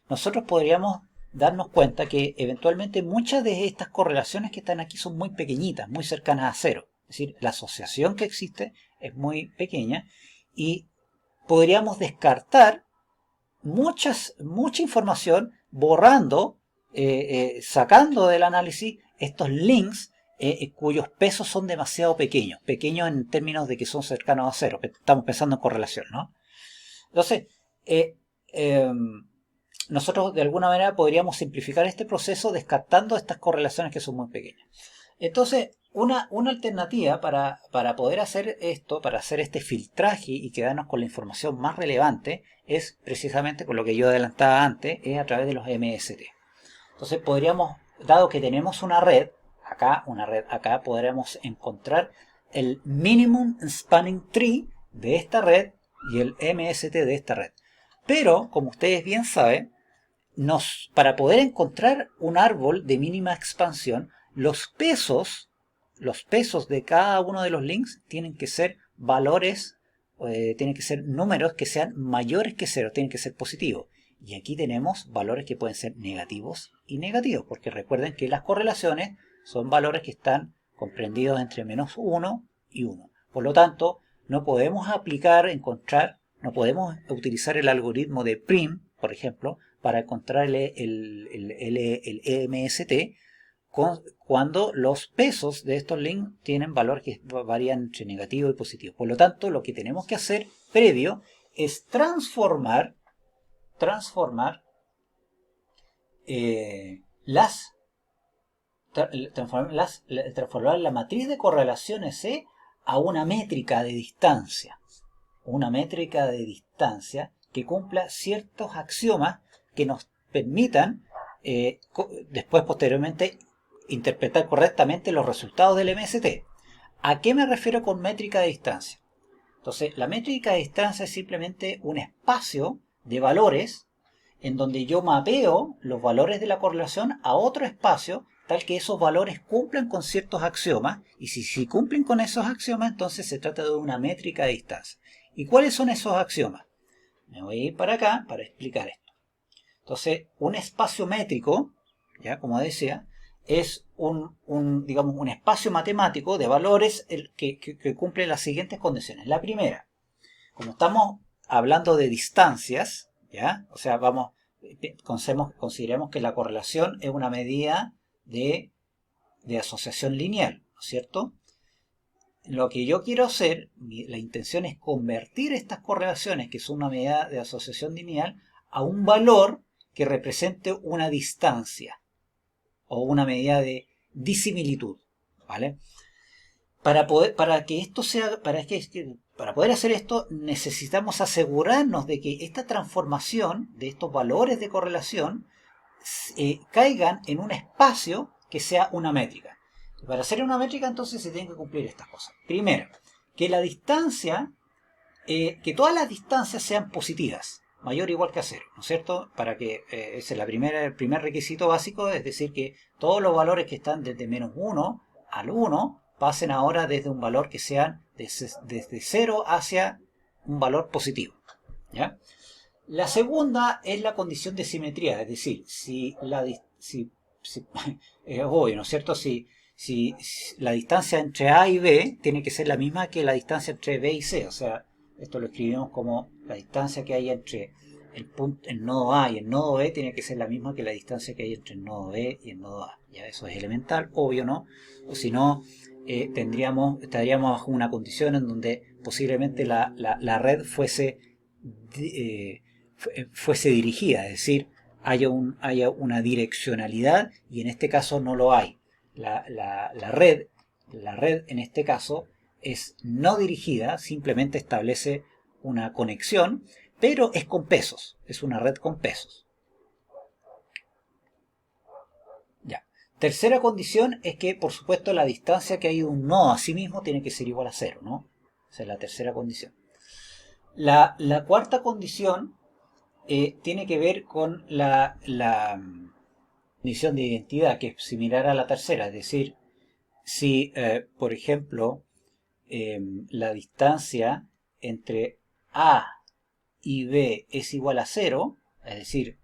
Speaker 1: nosotros podríamos darnos cuenta que eventualmente muchas de estas correlaciones que están aquí son muy pequeñitas, muy cercanas a cero. Es decir, la asociación que existe es muy pequeña y podríamos descartar mucha información borrando, sacando del análisis estos links cuyos pesos son demasiado pequeños en términos de que son cercanos a cero. Estamos pensando en correlación, ¿no? Entonces, nosotros de alguna manera podríamos simplificar este proceso descartando estas correlaciones que son muy pequeñas. Entonces, una alternativa para poder hacer esto, para hacer este filtraje y quedarnos con la información más relevante, es precisamente con lo que yo adelantaba antes, es a través de los MST. Entonces podríamos, dado que tenemos una red acá, podríamos encontrar el Minimum Spanning Tree de esta red y el MST de esta red. Pero, como ustedes bien saben, para poder encontrar un árbol de mínima expansión, los pesos de cada uno de los links tienen que ser valores, tienen que ser números que sean mayores que cero, tienen que ser positivos. Y aquí tenemos valores que pueden ser negativos y negativos, porque recuerden que las correlaciones son valores que están comprendidos entre -1 y 1. Por lo tanto, no podemos no podemos utilizar el algoritmo de Prim, por ejemplo, para encontrar el EMST cuando los pesos de estos links tienen valores que varían entre negativo y positivo. Por lo tanto, lo que tenemos que hacer previo es transformar la matriz de correlaciones C a una métrica de distancia. Una métrica de distancia que cumpla ciertos axiomas que nos permitan después, posteriormente, interpretar correctamente los resultados del MST. ¿A qué me refiero con métrica de distancia? Entonces, la métrica de distancia es simplemente un espacio de valores en donde yo mapeo los valores de la correlación a otro espacio tal que esos valores cumplan con ciertos axiomas, y si cumplen con esos axiomas, entonces se trata de una métrica de distancia. ¿Y cuáles son esos axiomas? Me voy a ir para acá para explicar esto. Entonces, un espacio métrico, ya como decía, es digamos, un espacio matemático de valores que cumple las siguientes condiciones. La primera, como estamos hablando de distancias, ¿ya? O sea, consideremos que la correlación es una medida de asociación lineal, ¿no es cierto? Lo que yo quiero hacer, la intención es convertir estas correlaciones, que son una medida de asociación lineal, a un valor que represente una distancia o una medida de disimilitud, ¿vale? Para poder hacer esto, necesitamos asegurarnos de que esta transformación de estos valores de correlación caigan en un espacio que sea una métrica. Y para hacer una métrica, entonces, se tienen que cumplir estas cosas. Primero, que la distancia, que todas las distancias sean positivas, mayor o igual que a 0, ¿no es cierto? Para que ese es el primer requisito básico, es decir, que todos los valores que están desde -1 al 1 pasen ahora desde un valor que sean desde 0 hacia un valor positivo, ¿ya? La segunda es la condición de simetría, es decir, es obvio, ¿no es cierto? Si la distancia entre A y B tiene que ser la misma que la distancia entre B y C, o sea, esto lo escribimos como la distancia que hay entre el nodo A y el nodo B tiene que ser la misma que la distancia que hay entre el nodo B y el nodo A. Ya eso es elemental, obvio, ¿no? O si no, estaríamos bajo una condición en donde posiblemente la red fuese dirigida, es decir, haya una direccionalidad, y en este caso no lo hay. La red en este caso es no dirigida, simplemente establece una conexión, pero es con pesos, es una red con pesos. Ya. Tercera condición es que, por supuesto, la distancia que hay de un nodo a sí mismo tiene que ser igual a 0, ¿no? Esa es la tercera condición. La cuarta condición tiene que ver con la condición de identidad, que es similar a la tercera, es decir, si, por ejemplo, la distancia entre A y B es igual a 0, es decir,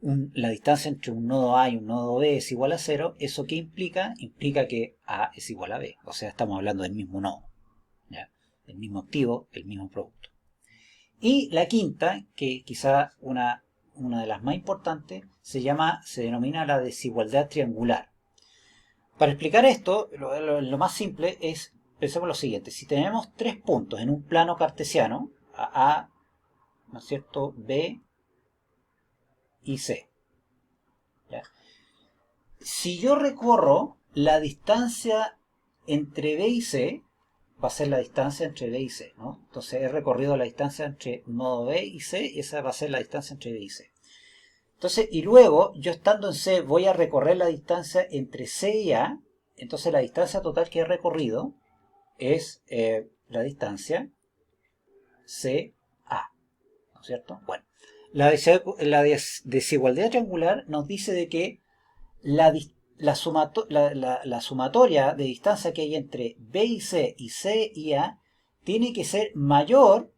Speaker 1: la distancia entre un nodo A y un nodo B es igual a 0, ¿eso qué implica? Implica que A es igual a B, o sea, estamos hablando del mismo nodo, ¿ya? El mismo activo, el mismo producto. Y la quinta, que quizá una de las más importantes, se denomina la desigualdad triangular. Para explicar esto, lo más simple es, pensemos lo siguiente: si tenemos tres puntos en un plano cartesiano, A, ¿no es cierto?, B y C, ¿ya? Si yo recorro la distancia entre B y C, va a ser la distancia entre B y C, ¿no? Entonces he recorrido la distancia entre nodo B y C, y esa va a ser la distancia entre B y C. Entonces, y luego, yo estando en C, voy a recorrer la distancia entre C y A. Entonces la distancia total que he recorrido es la distancia CA, ¿no es cierto? Bueno, la desigualdad triangular nos dice de que la sumatoria de distancia que hay entre B y C y A tiene que ser mayor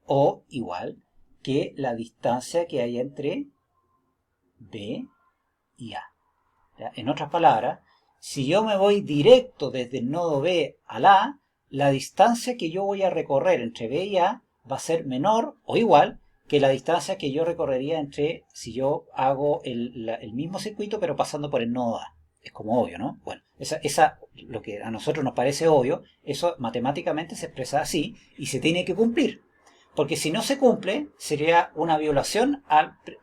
Speaker 1: o igual que la distancia que hay entre B y A. ¿Ya? En otras palabras, si yo me voy directo desde el nodo B al A, la distancia que yo voy a recorrer entre B y A va a ser menor o igual que la distancia que yo recorrería entre si yo hago el mismo circuito pero pasando por el nodo A. Es como obvio, ¿no? Bueno, lo que a nosotros nos parece obvio, eso matemáticamente se expresa así y se tiene que cumplir. Porque si no se cumple, sería una violación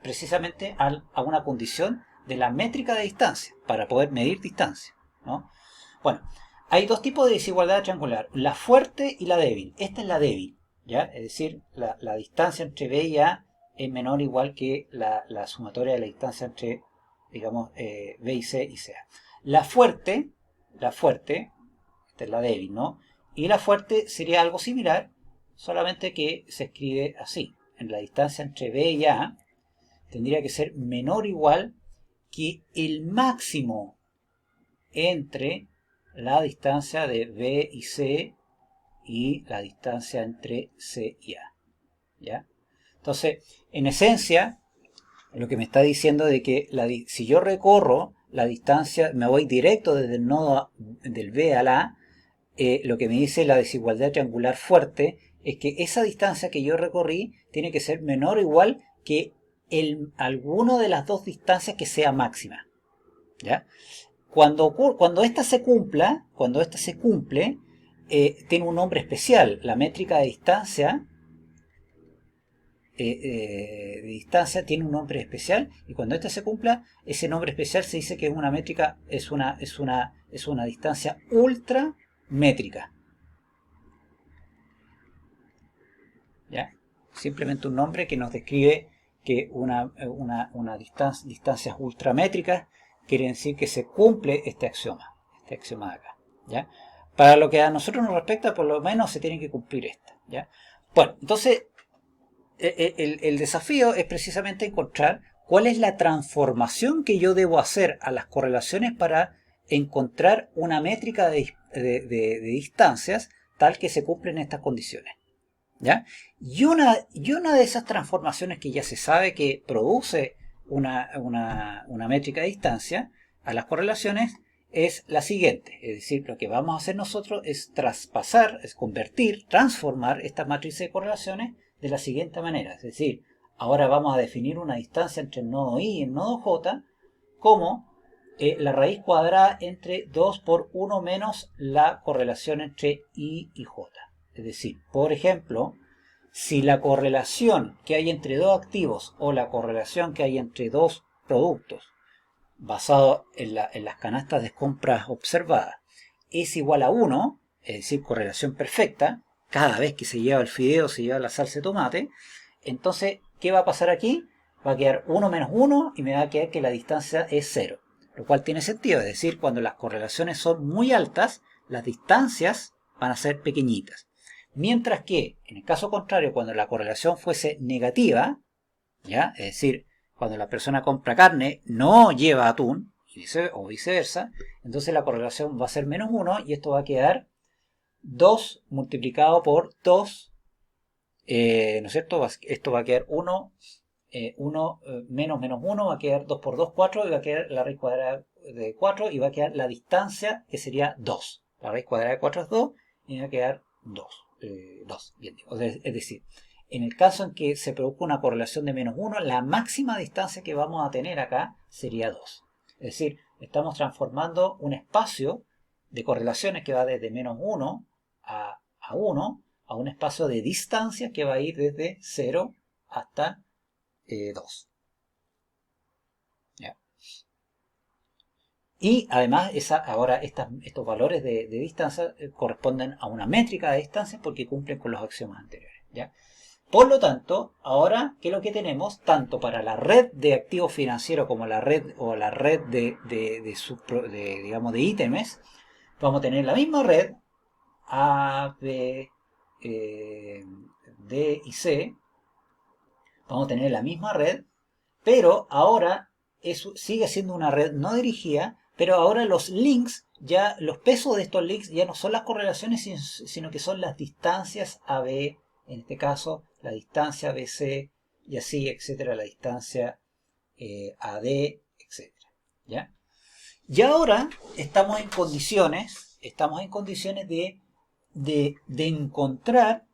Speaker 1: precisamente a una condición de la métrica de distancia, para poder medir distancia, ¿no? Bueno, hay dos tipos de desigualdad triangular, la fuerte y la débil. Esta es la débil, ¿ya? Es decir, la distancia entre B y A es menor o igual que la sumatoria de la distancia entre, digamos, B y C y CA. La fuerte, esta es la débil, ¿no? Y la fuerte sería algo similar, solamente que se escribe así. En la distancia entre B y A tendría que ser menor o igual que el máximo entre la distancia de B y C y la distancia entre C y A. ¿Ya? Entonces, en esencia, lo que me está diciendo de que si yo recorro la distancia, me voy directo desde el nodo del B al A, lo que me dice la desigualdad triangular fuerte es que esa distancia que yo recorrí tiene que ser menor o igual que alguno de las dos distancias que sea máxima. ¿Ya? Cuando esta se cumple, tiene un nombre especial. La métrica de distancia tiene un nombre especial, y cuando esta se cumpla, ese nombre especial se dice que es una métrica, es una distancia ultramétrica. ¿Ya? Simplemente un nombre que nos describe que distancias ultramétricas quiere decir que se cumple este axioma de acá. ¿Ya? Para lo que a nosotros nos respecta, por lo menos se tiene que cumplir esta. ¿Ya? Bueno, entonces el desafío es precisamente encontrar cuál es la transformación que yo debo hacer a las correlaciones para encontrar una métrica de distancias tal que se cumplen estas condiciones. ¿Ya? Y una de esas transformaciones que ya se sabe que produce una métrica de distancia a las correlaciones es la siguiente. Es decir, lo que vamos a hacer nosotros es transformar esta matriz de correlaciones de la siguiente manera. Es decir, ahora vamos a definir una distancia entre el nodo I y el nodo J como la raíz cuadrada entre 2 por 1 menos la correlación entre I y J. Es decir, por ejemplo, si la correlación que hay entre dos activos o la correlación que hay entre dos productos basado en las canastas de compras observadas es igual a 1, es decir, correlación perfecta, cada vez que se lleva el fideo se lleva la salsa de tomate, entonces, ¿qué va a pasar aquí? Va a quedar 1 menos 1 y me va a quedar que la distancia es 0, lo cual tiene sentido, es decir, cuando las correlaciones son muy altas, las distancias van a ser pequeñitas. Mientras que, en el caso contrario, cuando la correlación fuese negativa, ¿ya? Es decir, cuando la persona compra carne, no lleva atún, o viceversa, entonces la correlación va a ser menos 1 y esto va a quedar 2 multiplicado por 2, ¿no es cierto? Esto va a quedar 1 menos 1, va a quedar 2 por 2, 4, y va a quedar la raíz cuadrada de 4, y va a quedar la distancia, que sería 2. La raíz cuadrada de 4 es 2, y va a quedar 2. Bien digo. Es decir, en el caso en que se produzca una correlación de menos 1, la máxima distancia que vamos a tener acá sería 2. Es decir, estamos transformando un espacio de correlaciones que va desde menos 1 a 1 a un espacio de distancia que va a ir desde 0 hasta 2. ¿Ya? Y además, estos valores de distancia corresponden a una métrica de distancia porque cumplen con los axiomas anteriores. ¿Ya? Por lo tanto, ahora, ¿qué es lo que tenemos? Tanto para la red de activos financieros como la red digamos, de ítems, vamos a tener la misma red A, B, D y C. Vamos a tener la misma red, pero ahora sigue siendo una red no dirigida, pero ahora los links, ya los pesos de estos links ya no son las correlaciones, sino que son las distancias AB, en este caso la distancia BC y así, etcétera, la distancia AD, etcétera. ¿Ya? Y ahora estamos en condiciones de encontrar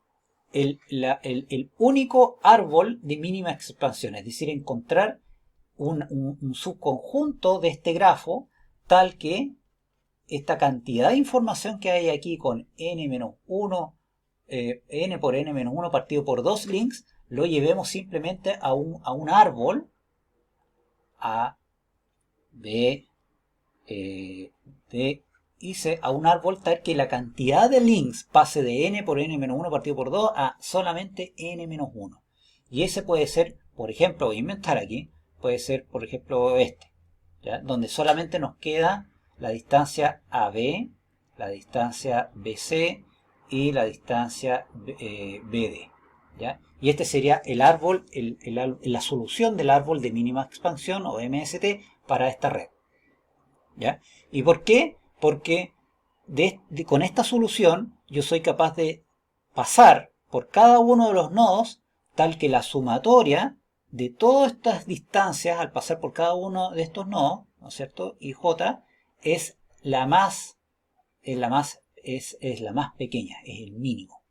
Speaker 1: el único árbol de mínima expansión, es decir, encontrar un subconjunto de este grafo tal que esta cantidad de información que hay aquí con n-1, n por n-1 partido por 2 links, lo llevemos simplemente a un árbol A, B, D y C, a un árbol tal que la cantidad de links pase de n por n-1 partido por 2 a solamente n-1. Y ese puede ser, por ejemplo, voy a inventar aquí, puede ser, por ejemplo, este, ¿ya? Donde solamente nos queda la distancia AB, la distancia BC y la distancia BD. ¿Ya? Y este sería el árbol, la solución del árbol de mínima expansión o MST para esta red. ¿Ya? ¿Y por qué? Porque con esta solución yo soy capaz de pasar por cada uno de los nodos tal que la sumatoria de todas estas distancias al pasar por cada uno de estos nodos, ¿no es cierto? Y J es la más pequeña, es el mínimo.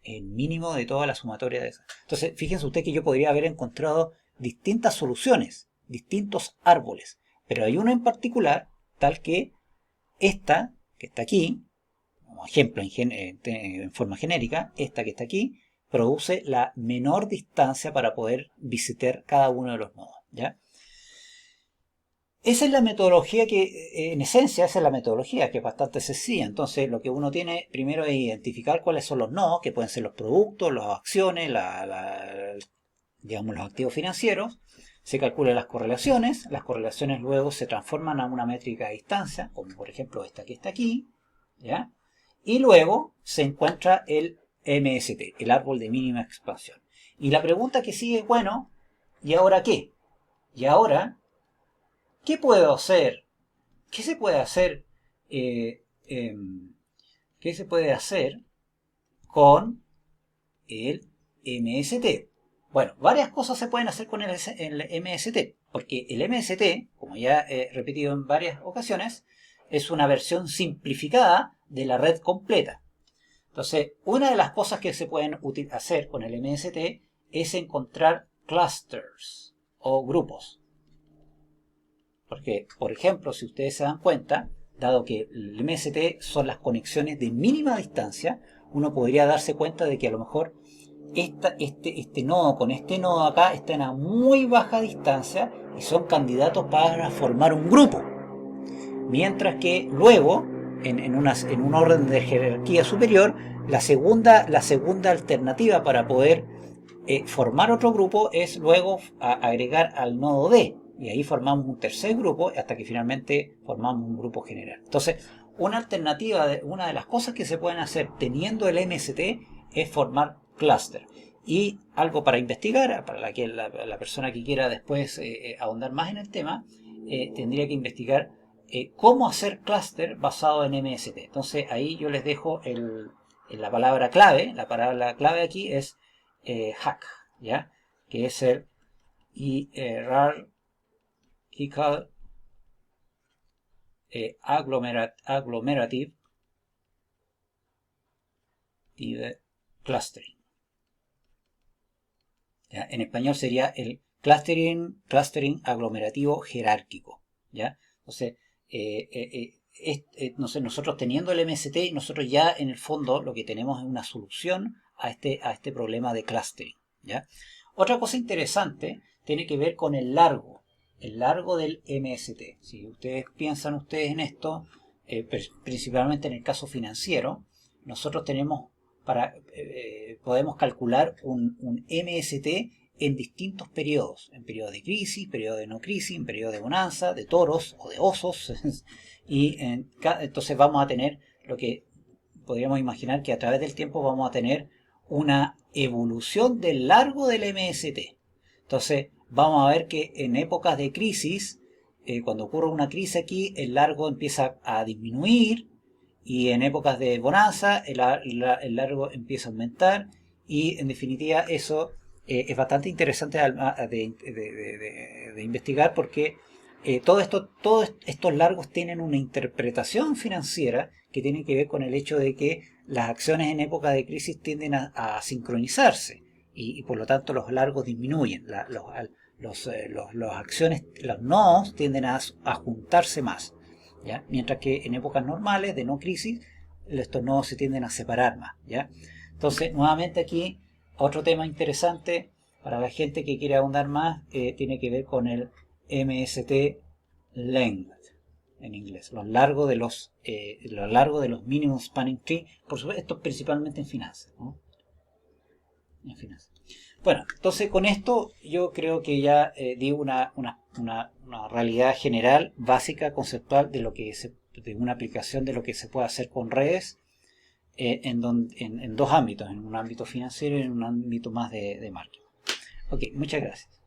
Speaker 1: El mínimo de toda la sumatoria de esas. Entonces, fíjense usted que yo podría haber encontrado distintas soluciones, distintos árboles, pero hay uno en particular, tal que esta, que está aquí, como ejemplo en forma genérica, esta que está aquí, produce la menor distancia para poder visitar cada uno de los nodos, ¿ya? Esa es la metodología que, en esencia, esa es la metodología que es bastante sencilla. Entonces, lo que uno tiene primero es identificar cuáles son los nodos, que pueden ser los productos, las acciones, digamos, los activos financieros. Se calculan las correlaciones luego se transforman a una métrica de distancia, como por ejemplo esta que está aquí, ¿ya? Y luego se encuentra el MST, el árbol de mínima expansión. Y la pregunta que sigue es, bueno, ¿y ahora qué? Y ahora, ¿qué puedo hacer? ¿Qué se puede hacer? ¿Qué se puede hacer con el MST? Bueno, varias cosas se pueden hacer con el MST, porque el MST, como ya he repetido en varias ocasiones, es una versión simplificada de la red completa. Entonces, una de las cosas que se pueden hacer con el MST es encontrar clusters o grupos. Porque, por ejemplo, si ustedes se dan cuenta, dado que el MST son las conexiones de mínima distancia, uno podría darse cuenta de que a lo mejor este nodo con este nodo acá están a muy baja distancia y son candidatos para formar un grupo. Mientras que luego, en un orden de jerarquía superior, la segunda alternativa para poder formar otro grupo es luego agregar al nodo D. Y ahí formamos un tercer grupo hasta que finalmente formamos un grupo general. Entonces, una de las cosas que se pueden hacer teniendo el MST es formar clúster. Y algo para investigar, para la persona que quiera después ahondar más en el tema, tendría que investigar cómo hacer clúster basado en MST. Entonces, ahí yo les dejo la palabra clave. La palabra clave aquí es hack, ¿ya? Que es el hierarchical agglomerative clustering. ¿Ya? En español sería el clustering aglomerativo jerárquico, ¿ya? Entonces, nosotros teniendo el MST, nosotros ya en el fondo lo que tenemos es una solución a este problema de clustering, ¿ya? Otra cosa interesante tiene que ver con el largo del MST. Si ustedes piensan en esto, principalmente en el caso financiero, nosotros podemos calcular un MST en distintos periodos, en periodos de crisis, periodos de no crisis, en periodos de bonanza, de toros o de osos, y entonces vamos a tener lo que podríamos imaginar que a través del tiempo vamos a tener una evolución del largo del MST. Entonces vamos a ver que en épocas de crisis, cuando ocurre una crisis aquí, el largo empieza a disminuir, y en épocas de bonanza el largo empieza a aumentar, y en definitiva eso es bastante interesante de investigar porque todos estos largos tienen una interpretación financiera que tiene que ver con el hecho de que las acciones en época de crisis tienden a sincronizarse y por lo tanto los largos disminuyen. Los acciones, los nodos tienden a juntarse más, ¿ya? Mientras que en épocas normales de no crisis estos nodos se tienden a separar más, ¿ya? Entonces, nuevamente aquí, otro tema interesante para la gente que quiere ahondar más tiene que ver con el MST length en inglés, lo largo de los minimum spanning tree, por supuesto, esto principalmente en finanzas, ¿no? En finanzas. Bueno, entonces con esto yo creo que ya di una realidad general, básica, conceptual de una aplicación de lo que se puede hacer con redes en dos ámbitos, en un ámbito financiero y en un ámbito más de marketing. Ok, muchas gracias.